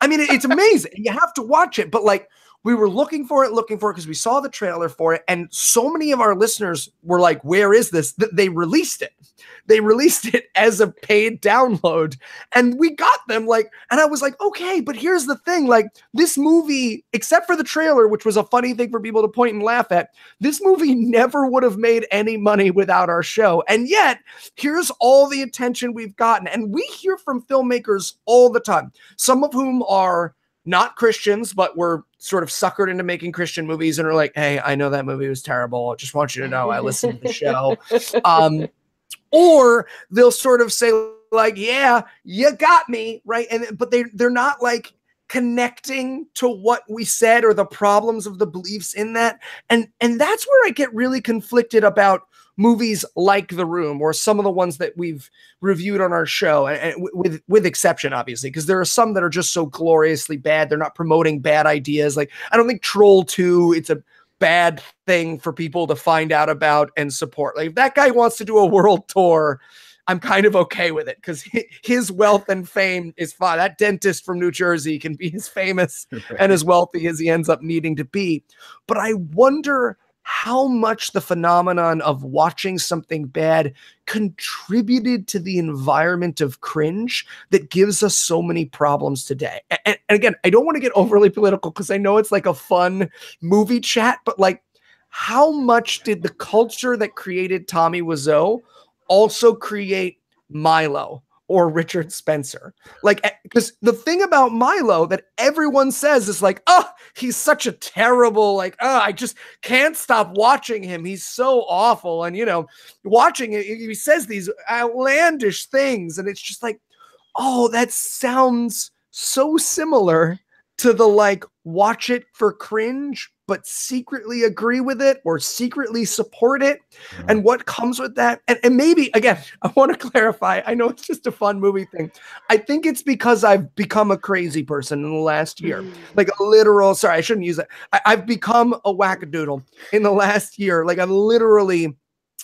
I mean, it's amazing. You have to watch it, but like, we were looking for it because we saw the trailer for it. And so many of our listeners were like, where is this? They released it. They released it as a paid download, and we got them like, and I was like, okay, but here's the thing. Like, this movie, except for the trailer, which was a funny thing for people to point and laugh at, this movie never would have made any money without our show. And yet here's all the attention we've gotten. And we hear from filmmakers all the time, some of whom are not Christians, but were sort of suckered into making Christian movies and are like, hey, I know that movie was terrible. I just want you to know I listened to the show. Or they'll sort of say like, yeah, you got me, right? But they're not like connecting to what we said or the problems of the beliefs in that. And that's where I get really conflicted about movies like The Room, or some of the ones that we've reviewed on our show, and with exception, obviously, because there are some that are just so gloriously bad. They're not promoting bad ideas. Like, I don't think Troll 2, it's a bad thing for people to find out about and support. Like, if that guy wants to do a world tour, I'm kind of okay with it, because his wealth and fame is fine. That dentist from New Jersey can be as famous and as wealthy as he ends up needing to be. But I wonder how much the phenomenon of watching something bad contributed to the environment of cringe that gives us so many problems today. And again, I don't want to get overly political, because I know it's like a fun movie chat, but like, how much did the culture that created Tommy Wiseau also create Milo or Richard Spencer? Like, because the thing about Milo that everyone says is like, oh, he's such a terrible, like, oh, I just can't stop watching him. He's so awful. And, watching it, he says these outlandish things. And it's just like, oh, that sounds so similar to the like, watch it for cringe, but secretly agree with it or secretly support it, and what comes with that. And maybe, again, I want to clarify, I know it's just a fun movie thing. I think it's because I've become a crazy person in the last year, like a literal, sorry, I shouldn't use that. I've become a wackadoodle in the last year. Like, I've literally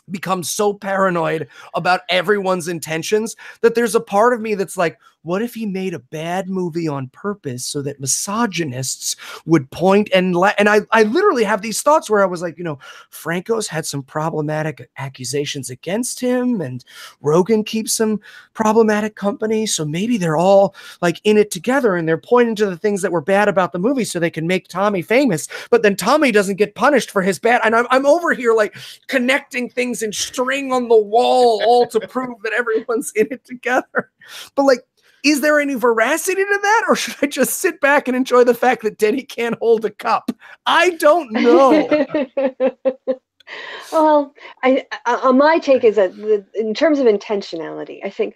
become so paranoid about everyone's intentions that there's a part of me that's like, what if he made a bad movie on purpose so that misogynists would point and I literally have these thoughts where I was like, Franco's had some problematic accusations against him, and Rogan keeps some problematic company. So maybe they're all like in it together, and they're pointing to the things that were bad about the movie so they can make Tommy famous. But then Tommy doesn't get punished for his bad. And I'm over here like connecting things and string on the wall, all to prove that everyone's in it together. But like, is there any veracity to that? Or should I just sit back and enjoy the fact that Denny can't hold a cup? I don't know. Well, my take is that in terms of intentionality, I think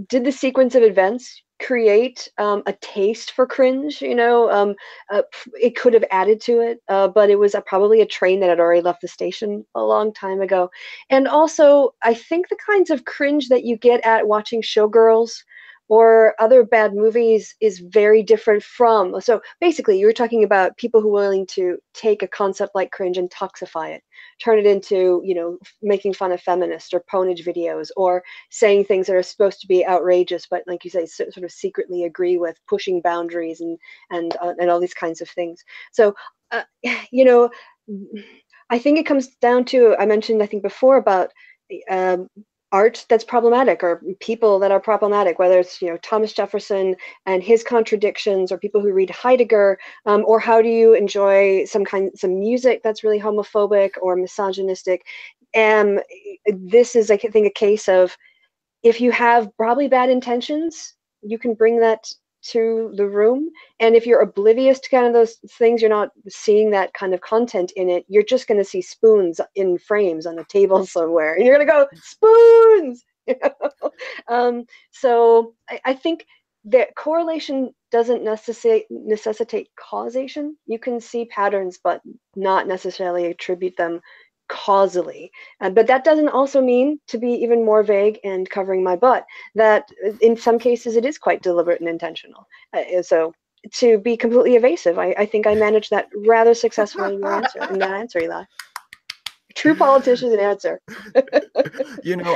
did the sequence of events create a taste for cringe? It could have added to it, but it was probably a train that had already left the station a long time ago. And also, I think the kinds of cringe that you get at watching Showgirls or other bad movies is very different from. So basically, you were talking about people who are willing to take a concept like cringe and toxify it, turn it into, making fun of feminists or ponage videos, or saying things that are supposed to be outrageous, but like you say, sort of secretly agree with, pushing boundaries and all these kinds of things. So, you know, I think it comes down to, I mentioned, I think before about art that's problematic or people that are problematic, whether it's Thomas Jefferson and his contradictions, or people who read Heidegger, or how do you enjoy some music that's really homophobic or misogynistic. And this is, I think, a case of, if you have probably bad intentions, you can bring that to the room. And if you're oblivious to kind of those things, you're not seeing that kind of content in it, you're just going to see spoons in frames on a table somewhere, and you're going to go, spoons. So I think that correlation doesn't necessitate causation. You can see patterns, but not necessarily attribute them causally. But that doesn't also mean, to be even more vague and covering my butt, that in some cases it is quite deliberate and intentional. So to be completely evasive, I think I managed that rather successfully in that answer, Eli. True politician and answer.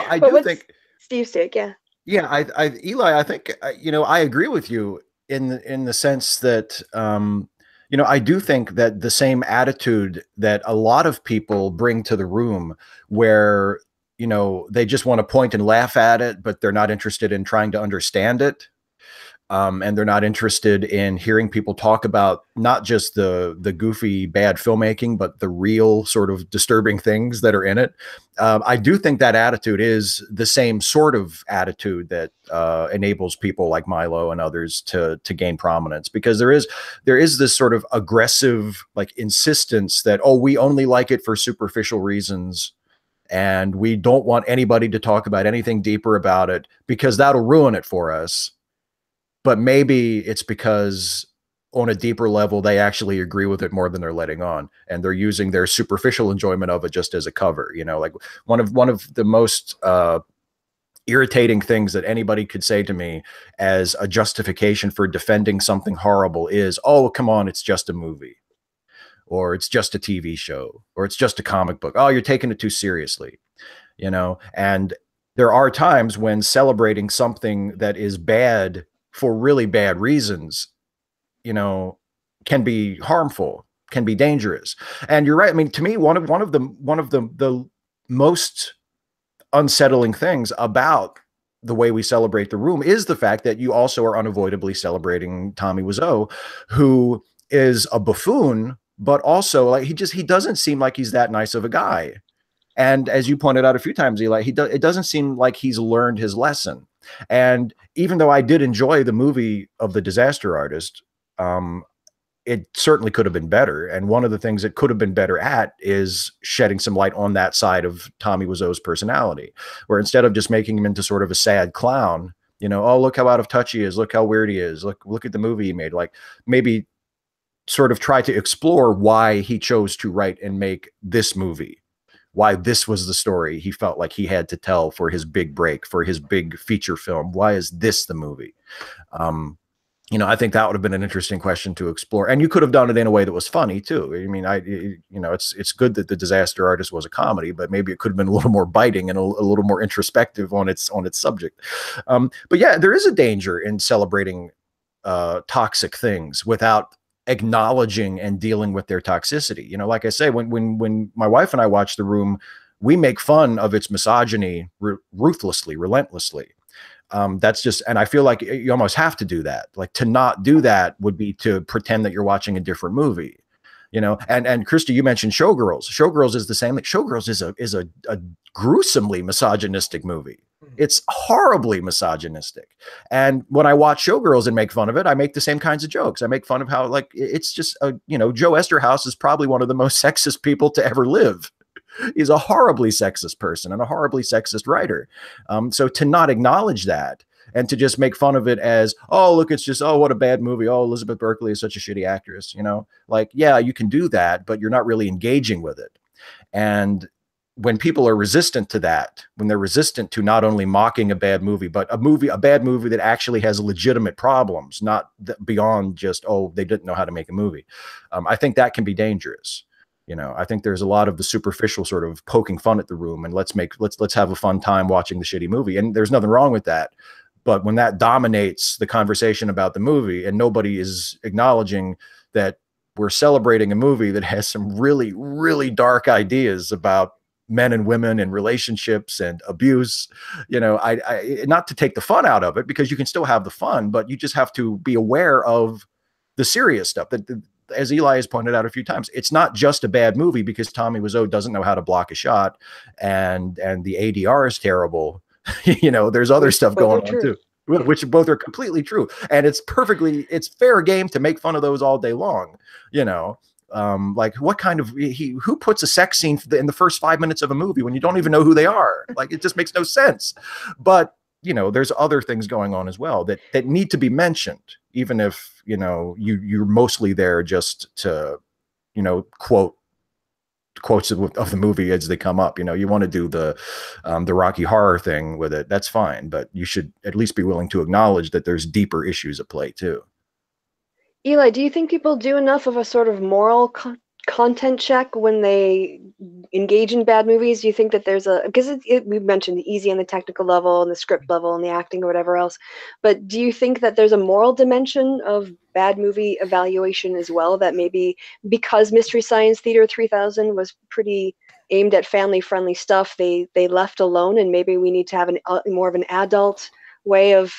I do think Steve's take, yeah. Yeah, Eli, I think I agree with you in the sense that I do think that the same attitude that a lot of people bring to the room, where they just want to point and laugh at it, but they're not interested in trying to understand it. And they're not interested in hearing people talk about not just the goofy bad filmmaking, but the real sort of disturbing things that are in it. I do think that attitude is the same sort of attitude that enables people like Milo and others to gain prominence, because there is this sort of aggressive like insistence that, oh, we only like it for superficial reasons, and we don't want anybody to talk about anything deeper about it because that'll ruin it for us. But maybe it's because on a deeper level, they actually agree with it more than they're letting on, and they're using their superficial enjoyment of it just as a cover. Like one of the most irritating things that anybody could say to me as a justification for defending something horrible is, oh, come on, it's just a movie, or it's just a TV show, or it's just a comic book. Oh, you're taking it too seriously, and there are times when celebrating something that is bad for really bad reasons, can be harmful, can be dangerous. And you're right. I mean, to me, one of the most unsettling things about the way we celebrate the room is the fact that you also are unavoidably celebrating Tommy Wiseau, who is a buffoon, but also like he doesn't seem like he's that nice of a guy. And as you pointed out a few times, Eli, it doesn't seem like he's learned his lesson. And even though I did enjoy the movie of The Disaster Artist, it certainly could have been better. And one of the things it could have been better at is shedding some light on that side of Tommy Wiseau's personality, where instead of just making him into sort of a sad clown, oh, look how out of touch he is, look how weird he is, look at the movie he made, like maybe sort of try to explore why he chose to write and make this movie, why this was the story he felt like he had to tell for his big break, for his big feature film. Why is this the movie? I think that would have been an interesting question to explore. And you could have done it in a way that was funny too. I mean, it's good that The Disaster Artist was a comedy, but maybe it could have been a little more biting and a little more introspective on its subject. But yeah, there is a danger in celebrating toxic things without acknowledging and dealing with their toxicity. Like I say, when my wife and I watch The Room, we make fun of its misogyny ruthlessly, relentlessly. That's just, and I feel like you almost have to do that. Like, to not do that would be to pretend that you're watching a different movie, and Kristi, you mentioned Showgirls. Showgirls is the same. Like, Showgirls is a gruesomely misogynistic movie. It's horribly misogynistic. And when I watch Showgirls and make fun of it, I make the same kinds of jokes. I make fun of how, like, it's just, Joe Esterhaus is probably one of the most sexist people to ever live. He's a horribly sexist person and a horribly sexist writer. So to not acknowledge that and to just make fun of it as, oh, look, it's just, oh, what a bad movie. Oh, Elizabeth Berkley is such a shitty actress. You know, like, yeah, you can do that, but you're not really engaging with it. And when people are resistant to that, when they're resistant to not only mocking a bad movie, but a bad movie that actually has legitimate problems, not beyond just, oh, they didn't know how to make a movie. I think that can be dangerous. You know, I think there's a lot of the superficial sort of poking fun at the room and let's have a fun time watching the shitty movie. And there's nothing wrong with that. But when that dominates the conversation about the movie and nobody is acknowledging that we're celebrating a movie that has some really, really dark ideas about men and women and relationships and abuse, you know, I not to take the fun out of it, because you can still have the fun, but you just have to be aware of the serious stuff that, as Eli has pointed out a few times, it's not just a bad movie because Tommy Wiseau doesn't know how to block a shot and the ADR is terrible. You know, there's other stuff going on too, which both are completely true. And it's fair game to make fun of those all day long, you know. Like what kind of, who puts a sex scene in the first 5 minutes of a movie when you don't even know who they are? Like, it just makes no sense. But, you know, there's other things going on as well that need to be mentioned, even if, you know, you're mostly there just to, you know, quotes of the movie as they come up. You know, you want to do the Rocky Horror thing with it, that's fine, but you should at least be willing to acknowledge that there's deeper issues at play too. Eli, do you think people do enough of a sort of moral content check when they engage in bad movies? Do you think that there's because we mentioned the easy and the technical level and the script level and the acting or whatever else, but do you think that there's a moral dimension of bad movie evaluation as well, that maybe because Mystery Science Theater 3000 was pretty aimed at family-friendly stuff, they left alone, and maybe we need to have more of an adult way of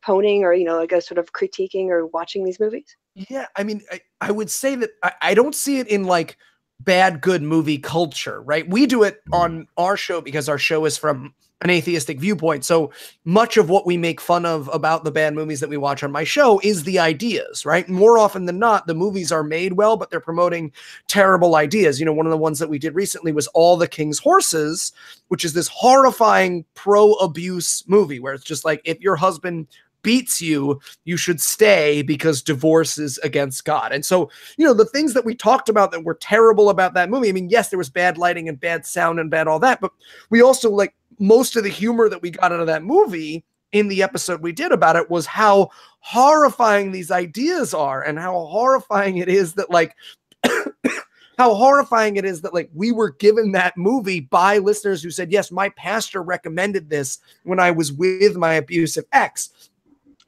poning, or, you know, like a sort of critiquing or watching these movies? Yeah, I mean, I would say that I don't see it in like bad, good movie culture, right? We do it on our show because our show is from an atheistic viewpoint. So much of what we make fun of about the bad movies that we watch on my show is the ideas, right? More often than not, the movies are made well, but they're promoting terrible ideas. You know, one of the ones that we did recently was All the King's Horses, which is this horrifying pro-abuse movie where it's just like, if your husband beats you, you should stay because divorce is against God. And so, you know, the things that we talked about that were terrible about that movie, I mean, yes, there was bad lighting and bad sound and bad all that, but we also, like, most of the humor that we got out of that movie in the episode we did about it was how horrifying these ideas are, and how horrifying it is that, like, how horrifying it is that, like, we were given that movie by listeners who said, yes, my pastor recommended this when I was with my abusive ex.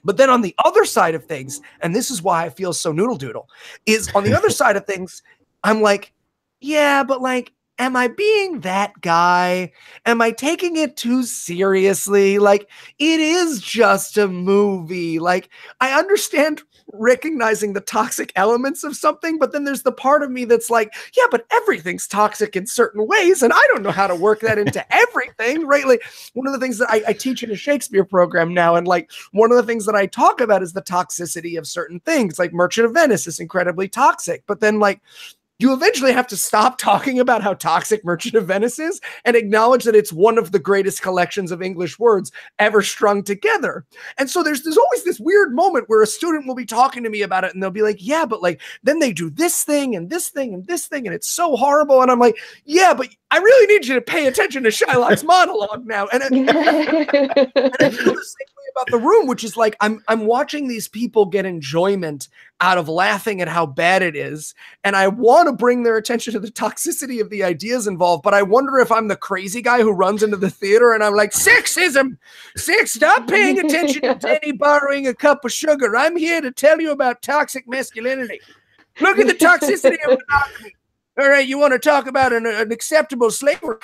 But then on the other side of things, and this is why I feel so noodle doodle, is on the other side of things, I'm like, yeah, but like, am I being that guy? Am I taking it too seriously? Like, it is just a movie. Like, I understand recognizing the toxic elements of something, but then there's the part of me that's like, yeah, but everything's toxic in certain ways, and I don't know how to work that into everything, right? Like, one of the things that I teach in a Shakespeare program now, and like one of the things that I talk about is the toxicity of certain things. Like Merchant of Venice is incredibly toxic, but then, like, you eventually have to stop talking about how toxic Merchant of Venice is and acknowledge that it's one of the greatest collections of English words ever strung together. And so there's always this weird moment where a student will be talking to me about it and they'll be like, yeah, but like, then they do this thing and this thing and this thing, and it's so horrible. And I'm like, yeah, but I really need you to pay attention to Shylock's monologue now. And I feel the same way about The Room, which is like, I'm watching these people get enjoyment out of laughing at how bad it is, and I want to bring their attention to the toxicity of the ideas involved, but I wonder if I'm the crazy guy who runs into the theater and I'm like, sexism, stop paying attention to Denny borrowing a cup of sugar. I'm here to tell you about toxic masculinity. Look at the toxicity of monogamy. All right, you want to talk about an acceptable slavery?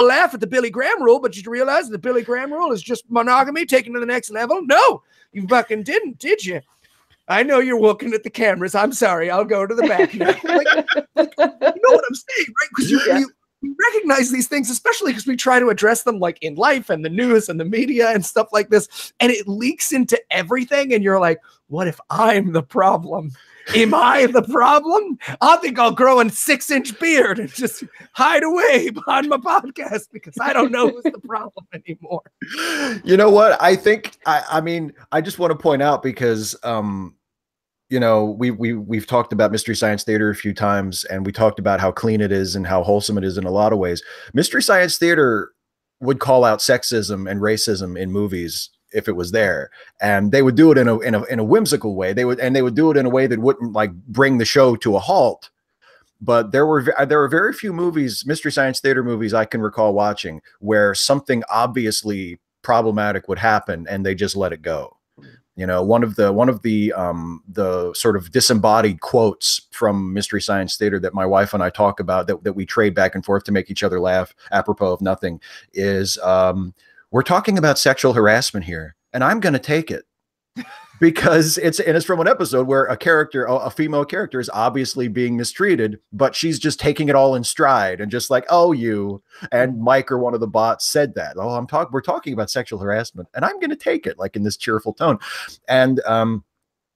Laugh at the Billy Graham rule, but you realize the Billy Graham rule is just monogamy taken to the next level? No, you fucking didn't, did you? I know you're looking at the cameras. I'm sorry. I'll go to the back now. Like, you know what I'm saying, right? Because you recognize these things, especially because we try to address them like in life and the news and the media and stuff like this, and it leaks into everything. And you're like, what if I'm the problem? Am I the problem? I think I'll grow a 6-inch beard and just hide away behind my podcast because I don't know who's the problem anymore. You know what? I think I mean, I just want to point out because you know, we've talked about Mystery Science Theater a few times, and we talked about how clean it is and how wholesome it is in a lot of ways. Mystery Science Theater would call out sexism and racism in movies if it was there, and they would do it in a whimsical way. They would do it in a way that wouldn't like bring the show to a halt. But there were very few movies, Mystery Science Theater movies, I can recall watching where something obviously problematic would happen and they just let it go. You know, one of the sort of disembodied quotes from Mystery Science Theater that my wife and I talk about, that we trade back and forth to make each other laugh apropos of nothing, is we're talking about sexual harassment here, and I'm going to take it. Because it's from an episode where a female character is obviously being mistreated, but she's just taking it all in stride and just like, oh, you and Mike or one of the bots said that. Oh, we're talking about sexual harassment, and I'm going to take it like in this cheerful tone. And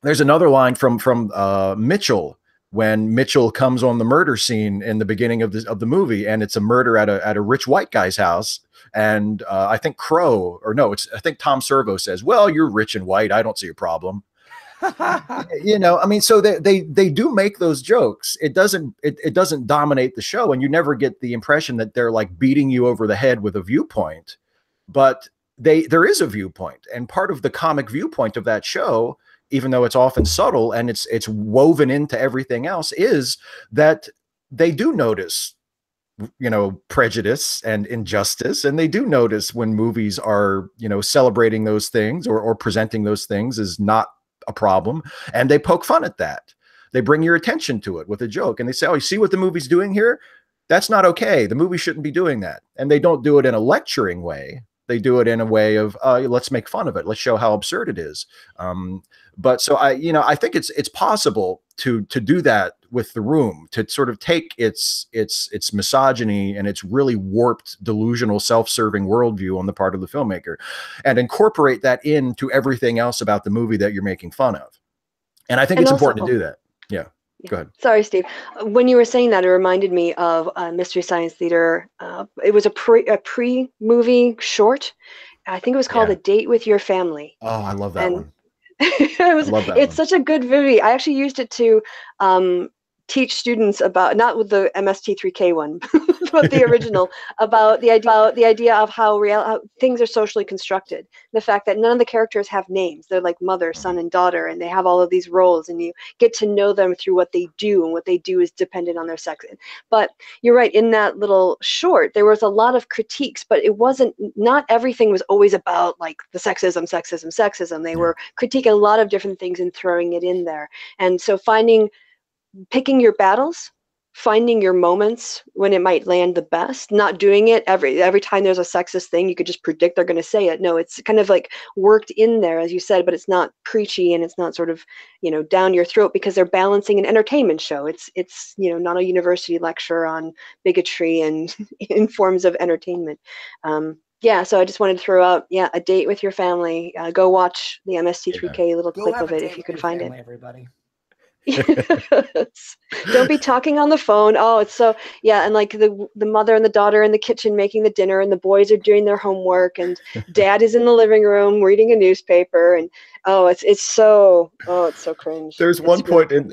there's another line from Mitchell when Mitchell comes on the murder scene in the beginning of the movie, and it's a murder at a rich white guy's house. And I think I think Tom Servo says, well, you're rich and white, I don't see a problem. You know, I mean, so they do make those jokes. It doesn't dominate the show, and you never get the impression that they're like beating you over the head with a viewpoint, but there is a viewpoint, and part of the comic viewpoint of that show, even though it's often subtle and it's woven into everything else, is that they do notice, you know, prejudice and injustice, and they do notice when movies are, you know, celebrating those things or presenting those things as not a problem, and they poke fun at that. They bring your attention to it with a joke, and they say, oh, you see what the movie's doing here? That's not okay. The movie shouldn't be doing that. And they don't do it in a lecturing way. They do it in a way of let's make fun of it, let's show how absurd it is. But so I think it's possible to do that with The Room, to sort of take its misogyny and its really warped, delusional, self-serving worldview on the part of the filmmaker, and incorporate that into everything else about the movie that you're making fun of. And I think it's important to do that. Yeah. Go ahead. Sorry, Steve. When you were saying that, it reminded me of Mystery Science Theater. It was a pre-movie short. I think it was called A Date with Your Family. Oh, I love that one. It's such a good movie. I actually used it to teach students about, not with the MST3K one, but the original, about the idea of how things are socially constructed. The fact that none of the characters have names. They're like mother, son, and daughter, and they have all of these roles, and you get to know them through what they do, and what they do is dependent on their sex. But you're right, in that little short, there was a lot of critiques, but not everything was always about like the sexism. They were critiquing a lot of different things and throwing it in there. And so picking your battles, finding your moments when it might land the best, not doing it every time there's a sexist thing you could just predict they're going to say it. No, it's kind of like worked in there, as you said, but it's not preachy, and it's not sort of, you know, down your throat, because they're balancing an entertainment show. It's you know, not a university lecture on bigotry and in forms of entertainment. Yeah, so I just wanted to throw out, A Date with Your Family. Go watch the MST3K little clip of it if you can find it. Everybody. Don't be talking on the phone. Oh, it's so, and like the mother and the daughter in the kitchen making the dinner, and the boys are doing their homework, and dad is in the living room reading a newspaper, and it's so cringe. There's one point in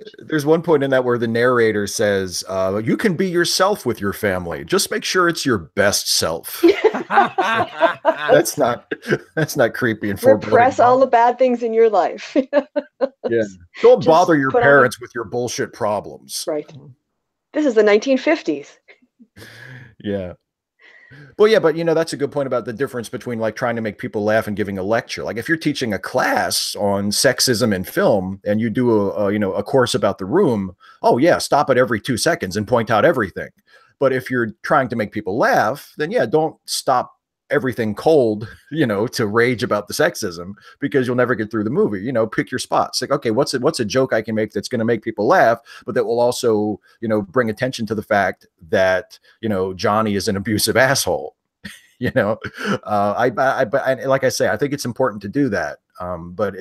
that where the narrator says, you can be yourself with your family, just make sure it's your best self. That's not creepy and foreboding. Repress all the bad things in your life. Yeah, don't bother your parents with your bullshit problems. Right. This is the 1950s. Yeah. Well, yeah, but you know, that's a good point about the difference between like trying to make people laugh and giving a lecture. Like if you're teaching a class on sexism in film and you do a course about The Room, oh yeah, stop it every 2 seconds and point out everything. But if you're trying to make people laugh, then don't stop everything cold, to rage about the sexism, because you'll never get through the movie. Pick your spots. Like, okay, what's a joke I can make that's going to make people laugh, but that will also, bring attention to the fact that, Johnny is an abusive asshole. But like I say, I think it's important to do that. But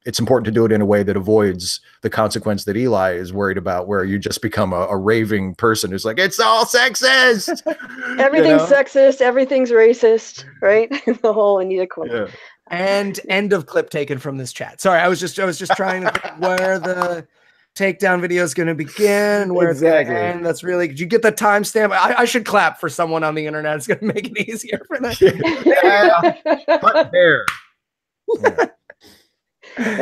it's important to do it in a way that avoids the consequence that Eli is worried about, where you just become a raving person who's like, it's all sexist. Everything's sexist, everything's racist, right? The whole Anita quote. Yeah. And end of clip taken from this chat. Sorry, I was just trying to think where the takedown video is going to begin and where exactly. it's going to end. That's really, did you get the timestamp? I should clap for someone on the internet. It's going to make it easier for that. But there. Yeah.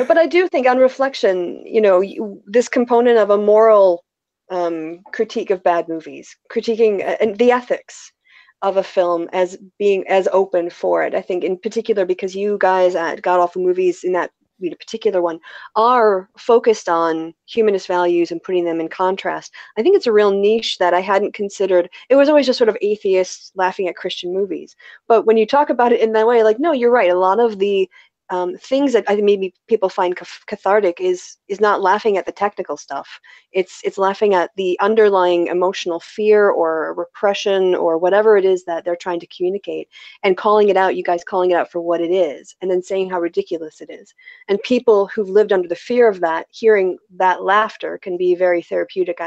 But I do think on reflection, you know, this component of a moral critique of bad movies, critiquing the ethics of a film as being as open for it. I think in particular because you guys at God Awful Movies in that particular one are focused on humanist values and putting them in contrast. I think it's a real niche that I hadn't considered. It was always just sort of atheists laughing at Christian movies. But when you talk about it in that way, like, no, you're right. A lot of the things that I think maybe people find cathartic is not laughing at the technical stuff. It's laughing at the underlying emotional fear or repression or whatever it is that they're trying to communicate, and calling it out, you guys calling it out for what it is, and then saying how ridiculous it is. And people who've lived under the fear of that, hearing that laughter can be very therapeutic,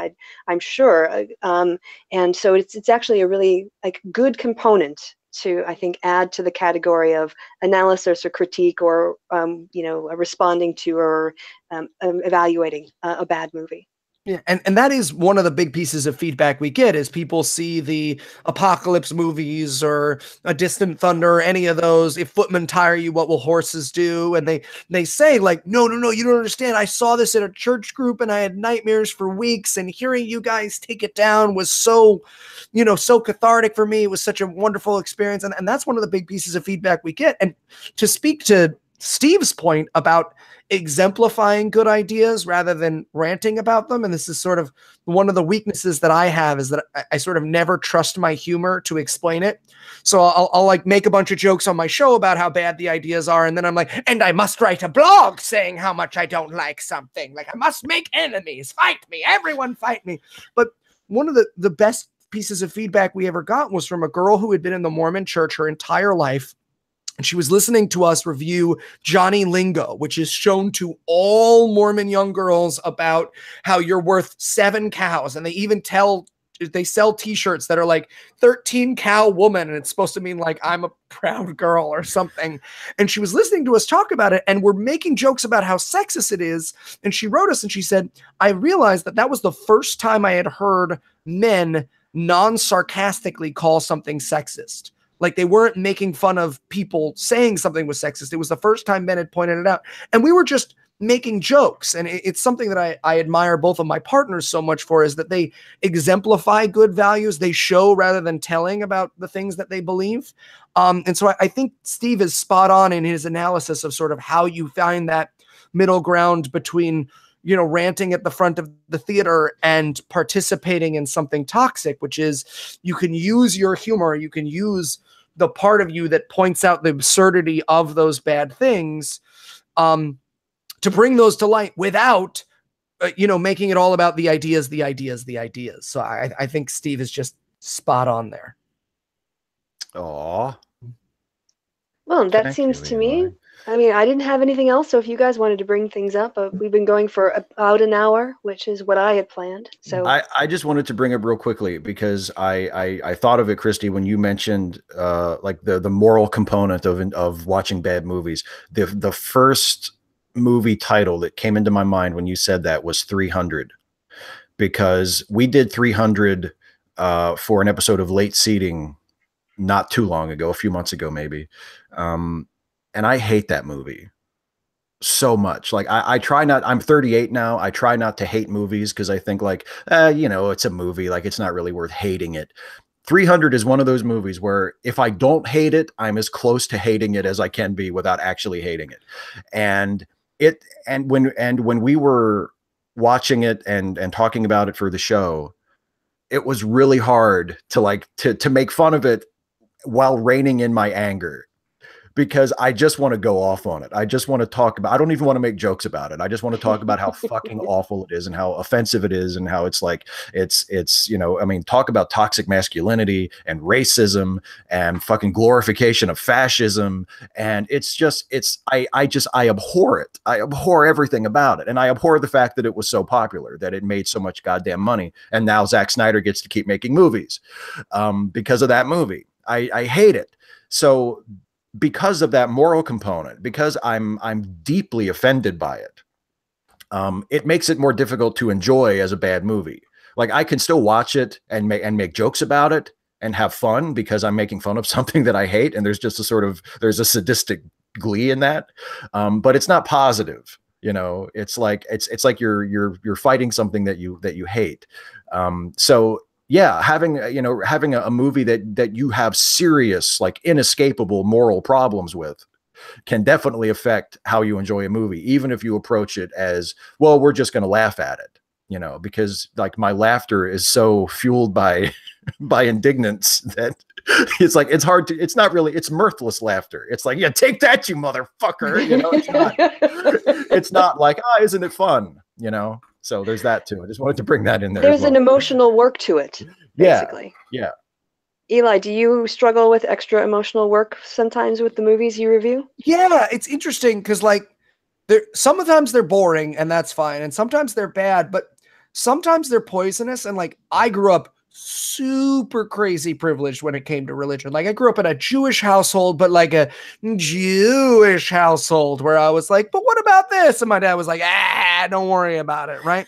I'm sure. And so it's actually a really like good component to, I think, add to the category of analysis or critique or, you know, responding to or evaluating a bad movie. Yeah, and that is one of the big pieces of feedback we get is people see the apocalypse movies or A Distant Thunder or any of those. If footmen tire you, what will horses do? And they say like, no, you don't understand. I saw this in a church group and I had nightmares for weeks, and hearing you guys take it down was so, you know, so cathartic for me. It was such a wonderful experience. And that's one of the big pieces of feedback we get. And to speak to Steve's point about exemplifying good ideas rather than ranting about them, and this is sort of one of the weaknesses that I have, is that I sort of never trust my humor to explain it. So I'll like make a bunch of jokes on my show about how bad the ideas are, and then I'm like, and I must write a blog saying how much I don't like something. Like, I must make enemies, fight me, everyone fight me. But one of the best pieces of feedback we ever got was from a girl who had been in the Mormon church her entire life. And she was listening to us review Johnny Lingo, which is shown to all Mormon young girls about how you're worth 7 cows. And they sell t-shirts that are like 13 cow woman. And it's supposed to mean like, I'm a proud girl or something. And she was listening to us talk about it, and we're making jokes about how sexist it is. And she wrote us and she said, I realized that was the first time I had heard men non-sarcastically call something sexist. Like, they weren't making fun of people saying something was sexist. It was the first time men had pointed it out. And we were just making jokes. And it's something that I admire both of my partners so much for, is that they exemplify good values. They show rather than telling about the things that they believe. And so I think Steve is spot on in his analysis of sort of how you find that middle ground between, you know, ranting at the front of the theater and participating in something toxic, which is you can use your humor, you can use the part of you that points out the absurdity of those bad things to bring those to light without, you know, making it all about the ideas. So I think Steve is just spot on there. Aw. Well, that seems to me, I mean, I didn't have anything else, so if you guys wanted to bring things up, we've been going for about an hour, which is what I had planned. So I just wanted to bring up real quickly, because I thought of it, Kristi, when you mentioned like the moral component of watching bad movies. The first movie title that came into my mind when you said that was 300, because we did 300 for an episode of Late Seating not too long ago, a few months ago maybe. And I hate that movie so much. Like I try not, I'm 38 now. I try not to hate movies, because I think like, you know, it's a movie, like it's not really worth hating it. 300 is one of those movies where if I don't hate it, I'm as close to hating it as I can be without actually hating it. And when we were watching it and talking about it for the show, it was really hard to like, to make fun of it while reining in my anger, because I just want to go off on it. I just want to talk about, I don't even want to make jokes about it. I just want to talk about how fucking awful it is and how offensive it is and how it's like, it's, you know, I mean, talk about toxic masculinity and racism and fucking glorification of fascism. And it's just, I abhor it. I abhor everything about it. And I abhor the fact that it was so popular, that it made so much goddamn money. And now Zack Snyder gets to keep making movies because of that movie. I hate it. So because of that moral component, because I'm deeply offended by it, it makes it more difficult to enjoy as a bad movie. Like I can still watch it and make jokes about it and have fun because I'm making fun of something that I hate. And there's just there's a sadistic glee in that. But it's not positive. You know, it's like you're fighting something that you hate. So yeah, having a movie that you have serious, like inescapable moral problems with can definitely affect how you enjoy a movie, even if you approach it as, well, we're just going to laugh at it, you know, because like my laughter is so fueled by indignance that it's hard to, it's mirthless laughter. It's like, yeah, take that, you motherfucker. You know, it's not like, oh, isn't it fun? You know? So there's that too. I just wanted to bring that in there. There's an emotional work to it, basically. Yeah. Eli, do you struggle with extra emotional work sometimes with the movies you review? Yeah, it's interesting because like sometimes they're boring and that's fine. And sometimes they're bad, but sometimes they're poisonous. And like I grew up super crazy privileged when it came to religion. Like I grew up in a Jewish household, but like a Jewish household where I was like, but what about this? And my dad was like, don't worry about it. Right.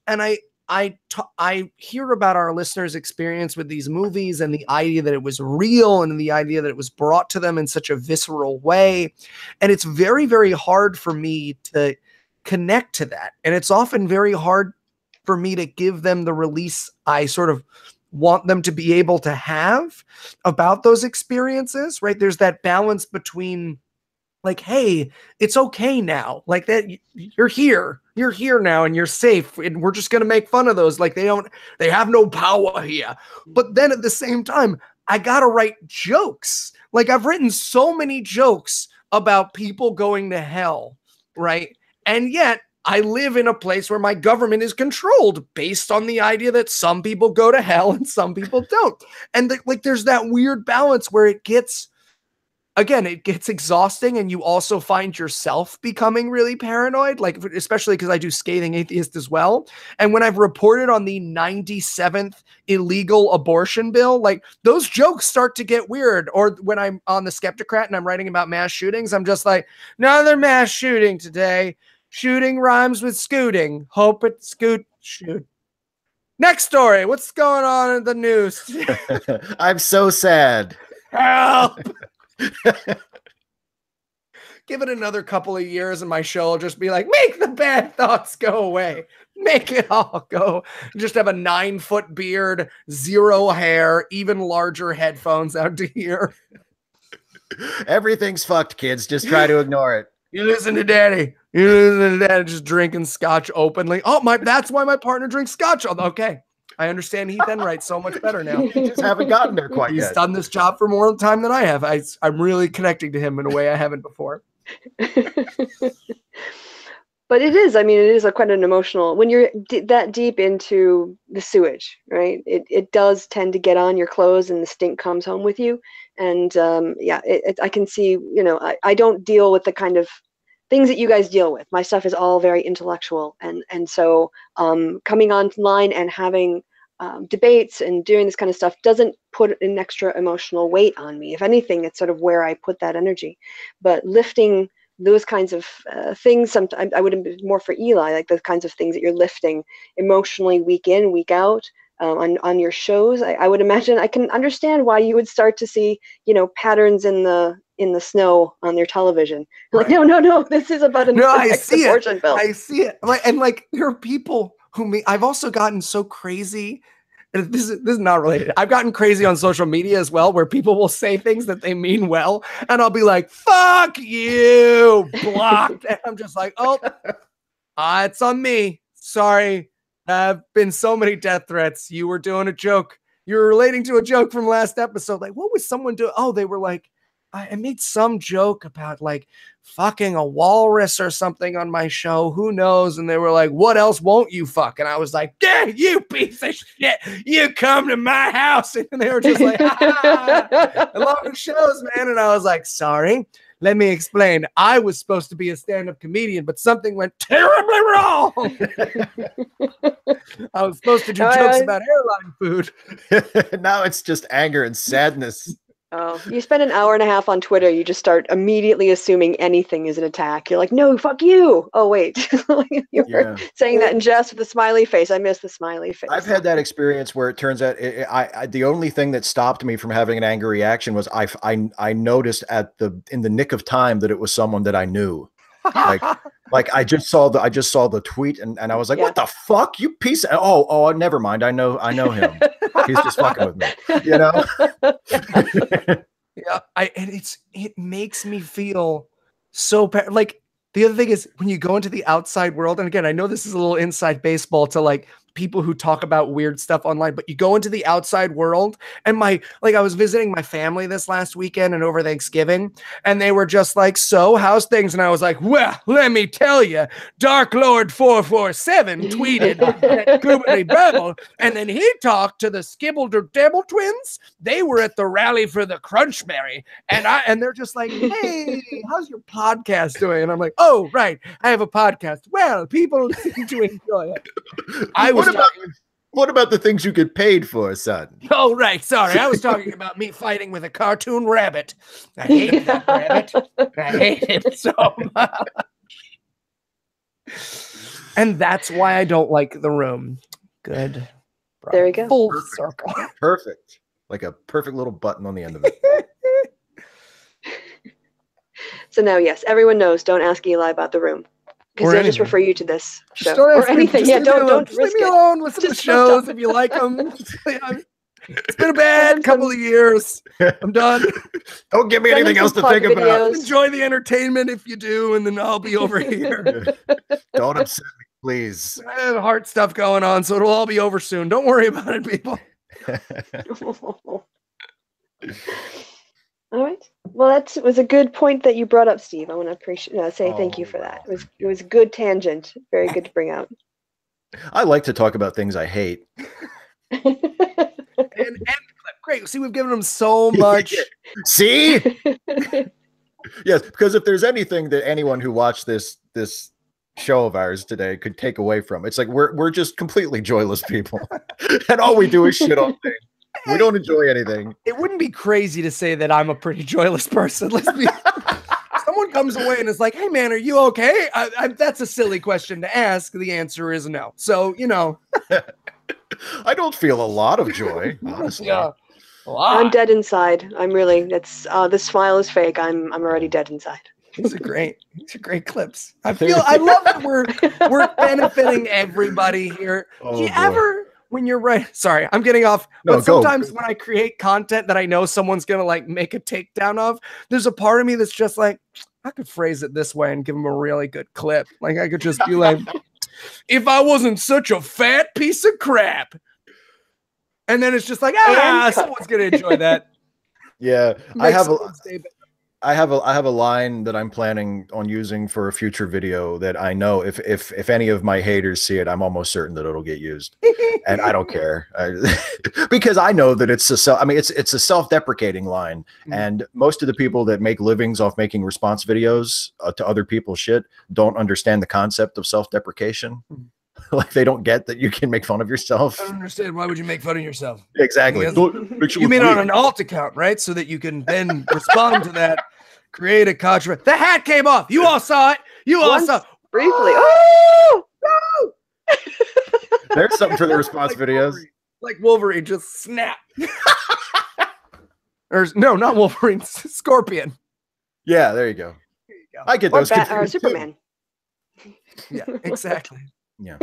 And I hear about our listeners' experience with these movies and the idea that it was real and the idea that it was brought to them in such a visceral way. And it's very, very hard for me to connect to that. And it's often very hard for me to give them the release I sort of want them to be able to have about those experiences, right? There's that balance between like, hey, it's okay now. Like that, you're here now and you're safe. And we're just going to make fun of those. Like they have no power here. But then at the same time, I got to write jokes. Like I've written so many jokes about people going to hell, right? And yet I live in a place where my government is controlled based on the idea that some people go to hell and some people don't. And like, there's that weird balance where it gets exhausting and you also find yourself becoming really paranoid, like especially because I do Scathing Atheist as well. And when I've reported on the 97th illegal abortion bill, like those jokes start to get weird. Or when I'm on the Skeptocrat and I'm writing about mass shootings, I'm just like, another mass shooting today. Shooting rhymes with scooting. Hope it shoot. Next story. What's going on in the news? I'm so sad. Help. Give it another couple of years and my show will just be like, make the bad thoughts go away. Make it all go. Just have a 9-foot beard, 0 hair, even larger headphones out to here. Everything's fucked, kids. Just try to ignore it. You listen to daddy. You listen to daddy just drinking scotch openly. Oh, that's why my partner drinks scotch. Okay. I understand Heath Enright so much better now. You just haven't gotten there quite yet. He's done this job for more time than I have. I'm really connecting to him in a way I haven't before. But it is quite an emotional, when you're that deep into the sewage, right? It does tend to get on your clothes and the stink comes home with you. And I can see, I don't deal with the kind of things that you guys deal with. My stuff is all very intellectual. And so coming online and having debates and doing this kind of stuff doesn't put an extra emotional weight on me. If anything, it's sort of where I put that energy. But lifting those kinds of things, sometimes I would have been more for Eli, like the kinds of things that you're lifting emotionally week in, week out on your shows. I would imagine, I can understand why you would start to see, patterns in the snow on your television. Like, no, this is about an abortion bill. I see it. And like, there are people I've also gotten so crazy. This is not related. I've gotten crazy on social media as well, where people will say things that they mean well, and I'll be like, fuck you, blocked. And I'm just like, it's on me. Sorry. I've been so many death threats. You were doing a joke. You were relating to a joke from last episode. Like, what was someone doing? Oh, they were like, I made some joke about like fucking a walrus or something on my show. Who knows? And they were like, what else won't you fuck? And I was like, yeah, you piece of shit. You come to my house. And they were just like, I love the shows, man. And I was like, sorry. Let me explain. I was supposed to be a stand-up comedian, but something went terribly wrong. I was supposed to do jokes about airline food. Now it's just anger and sadness. Oh, you spend an hour and a half on Twitter, you just start immediately assuming anything is an attack. You're like, no, fuck you. Oh, wait. You were saying that in jest with the smiley face. I miss the smiley face. I've had that experience where it turns out the only thing that stopped me from having an angry reaction was I noticed in the nick of time that it was someone that I knew. Like I just saw the tweet and I was like, what the fuck, you piece of, oh, never mind. I know him. He's just fucking with me, you know? Yeah. It makes me feel so bad. Like the other thing is when you go into the outside world, and again, I know this is a little inside baseball to like people who talk about weird stuff online, but you go into the outside world and I was visiting my family this last weekend and over Thanksgiving, and they were just like, so how's things? And I was like, well, let me tell you, Dark Lord 447 tweeted at Goobly Babble, and then he talked to the Skibble-Devil twins. They were at the rally for the Crunchberry, and they're just like, hey, how's your podcast doing? And I'm like, oh, right, I have a podcast. Well, people seem to enjoy it. What about the things you get paid for, son? Oh, right. Sorry. I was talking about me fighting with a cartoon rabbit. I hate that rabbit. I hate it so much. And that's why I don't like The Room. Good. There we go. Full circle. Perfect. Like a perfect little button on the end of it. So now, yes, everyone knows, don't ask Eli about The Room. Because they'll just refer you to this show. Or anything. Yeah, don't leave me alone. Listen to the shows if you like them. It's been a bad couple of years. I'm done. Don't give me anything else to think about. Enjoy the entertainment if you do, and then I'll be over here. Don't upset me, please. I have heart stuff going on, so it'll all be over soon. Don't worry about it, people. All right. Well, that was a good point that you brought up, Steve. I want to say thank you for that. It was a good tangent. Very good to bring out. I like to talk about things I hate. and great. See, we've given them so much. See? Yes, because if there's anything that anyone who watched this show of ours today could take away from, it's like we're just completely joyless people, and all we do is shit on things. We don't enjoy anything. It wouldn't be crazy to say that I'm a pretty joyless person. Someone comes away and is like, hey, man, are you okay? That's a silly question to ask. The answer is no. So, you know. I don't feel a lot of joy, honestly. Yeah. I'm dead inside. I'm really, this smile is fake. I'm already dead inside. These are great clips. I love that we're benefiting everybody here. Oh, do you ever... When you're right, sorry, I'm getting off. No, but sometimes when I create content that I know someone's gonna like make a takedown of, there's a part of me that's just like, I could phrase it this way and give them a really good clip. Like I could just be like, if I wasn't such a fat piece of crap, and then it's just like, someone's gonna enjoy that. Yeah, I have a line that I'm planning on using for a future video that I know if any of my haters see it, I'm almost certain that it'll get used, and I don't care because I know that it's a self-deprecating line, and most of the people that make livings off making response videos to other people's shit don't understand the concept of self-deprecation. Like they don't get that you can make fun of yourself. I don't understand. Why would you make fun of yourself? Exactly. You mean on an alt account, right? So that you can then respond to that, create a controversy. The hat came off. You all saw it. You all saw it. Briefly. Oh! No! There's something for the response videos. Like Wolverine, just snap. Or no, not Wolverine. Scorpion. Yeah, there you go. I get those. Or Superman. Yeah, exactly. Yeah.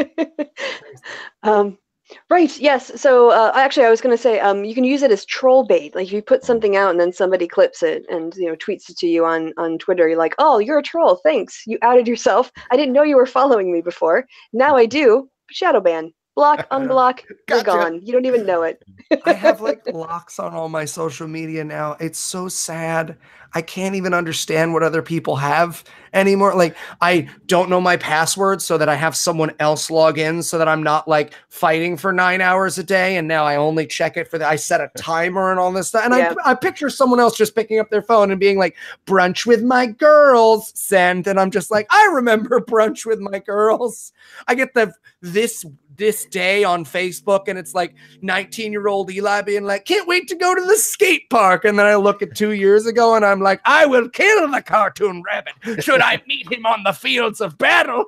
Right. Yes. So actually, I was going to say you can use it as troll bait. Like if you put something out and then somebody clips it and tweets it to you on Twitter, you're like, oh, you're a troll. Thanks. You outed yourself. I didn't know you were following me before. Now I do. Shadow ban. Block, unblock, you're gone. You don't even know it. I have like locks on all my social media now. It's so sad. I can't even understand what other people have anymore. Like, I don't know my password so that I have someone else log in so that I'm not like fighting for 9 hours a day. And now I only check it for I set a timer and all this stuff. And I picture someone else just picking up their phone and being like, brunch with my girls, send. And I'm just like, I remember brunch with my girls. I get this day on Facebook, and it's like 19-year-old Eli being like, can't wait to go to the skate park. And then I look at 2 years ago and I'm like, I will kill the cartoon rabbit should I meet him on the fields of battle.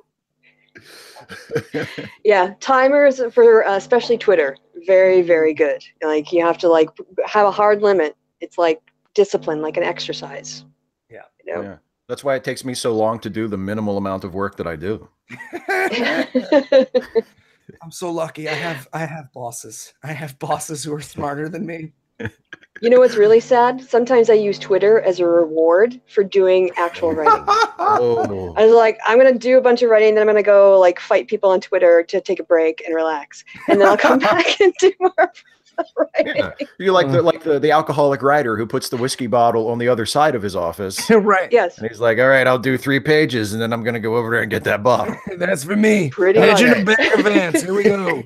Yeah, timers for especially Twitter, very, very good. Like, you have to like have a hard limit. It's like discipline, like an exercise. Yeah. You know? Yeah. That's why it takes me so long to do the minimal amount of work that I do. I'm so lucky. I have bosses. I have bosses who are smarter than me. You know what's really sad? Sometimes I use Twitter as a reward for doing actual writing. Oh. I was like, I'm going to do a bunch of writing, then I'm going to go like fight people on Twitter to take a break and relax. And then I'll come back and do more writing. Yeah. You're like the alcoholic writer who puts the whiskey bottle on the other side of his office. Right. Yes. And he's like, all right, I'll do 3 pages, and then I'm going to go over there and get that bottle. That's for me. Pretty Legend much. of Bear Vance. Here we go.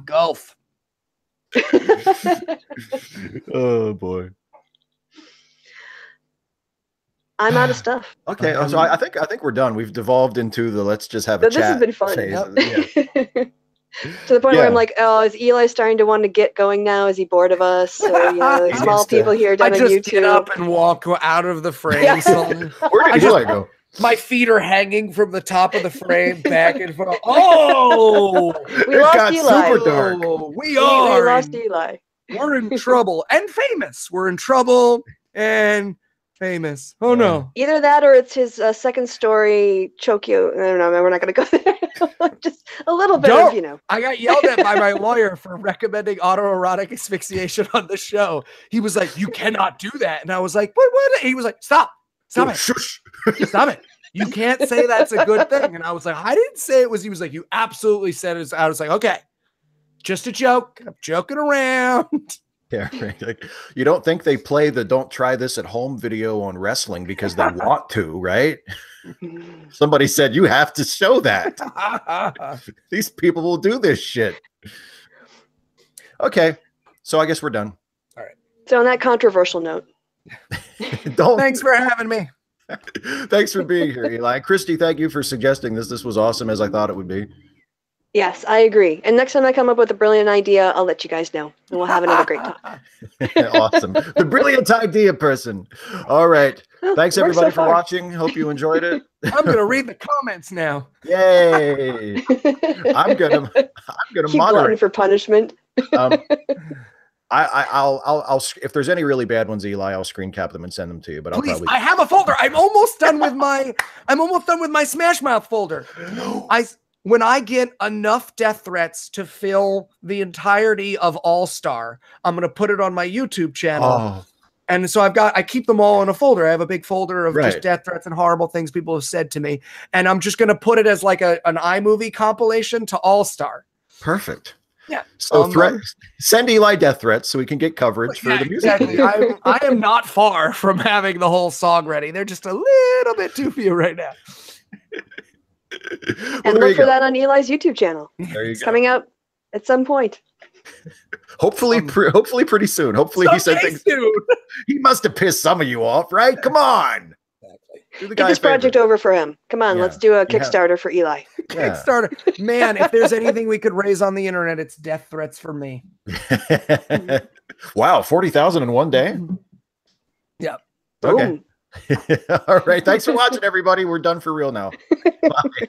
Golf. Oh, boy. I'm out of stuff. Okay, so I think we're done. We've devolved into the let's just have a But this chat has been fun. phase. Yeah. To the point where I'm like, oh, is Eli starting to want to get going now? Is he bored of us? Or, you know, small people here down on YouTube. Get up and walk out of the frame. Yeah. Where did Eli go? My feet are hanging from the top of the frame back and forth. Oh, We lost Eli. super dark. Oh, we We are. lost Eli. We're in trouble and famous. We're in trouble and famous. Oh no! Either that or it's his second story choke you. I don't know. We're not going to go there. Just a little bit of, you know. I got yelled at by my lawyer for recommending autoerotic asphyxiation on the show. He was like, "You cannot do that," and I was like, "What?" He was like, "Stop it, Shush. stop it! You can't say that's a good thing." And I was like, "I didn't say it was." He was like, "You absolutely said it." I was like, "Okay, just a joke. I'm joking around." Yeah, right. Like, you don't think they play the "Don't try this at home" video on wrestling because they want to, right? Somebody said you have to show that. These people will do this shit. Okay, so I guess we're done. All right. So on that controversial note. Thanks for having me. Thanks for being here, Eli. Kristi, thank you for suggesting this. This was awesome as I thought it would be. Yes, I agree. And next time I come up with a brilliant idea, I'll let you guys know. And we'll have another great time. Awesome. The brilliant idea person. All right. Well, Thanks, works everybody, so for far. watching. Hope you enjoyed it. I'm going to read the comments now. Yay. I'm gonna Keep glutton moderate. for punishment. I'll if there's any really bad ones, Eli, I'll screen cap them and send them to you. But Please, I'll probably I have a folder. I'm almost done with my Smash Mouth folder. When I get enough death threats to fill the entirety of All Star, I'm going to put it on my YouTube channel. Oh. And so I keep them all in a folder. I have a big folder of just Right. death threats and horrible things people have said to me. And I'm just going to put it as like an iMovie compilation to All Star. Perfect. Yeah. So send Eli death threats so we can get coverage for the music. Exactly. I am not far from having the whole song ready. They're just a little bit too few right now. And look for that on Eli's YouTube channel. There you It's go. coming out at some point. Hopefully pretty soon. Hopefully he said things. Soon. He must have pissed some of you off, right? Come on. Do the Get guy this a favor. project over for him. Come on, Yeah. let's do a Yeah. Kickstarter for Eli. Yeah. Kickstarter. Man, if there's anything we could raise on the internet, it's death threats for me. Wow, 40,000 in one day. Yeah. Okay. Boom. All right. Thanks for watching, everybody. We're done for real now. Bye.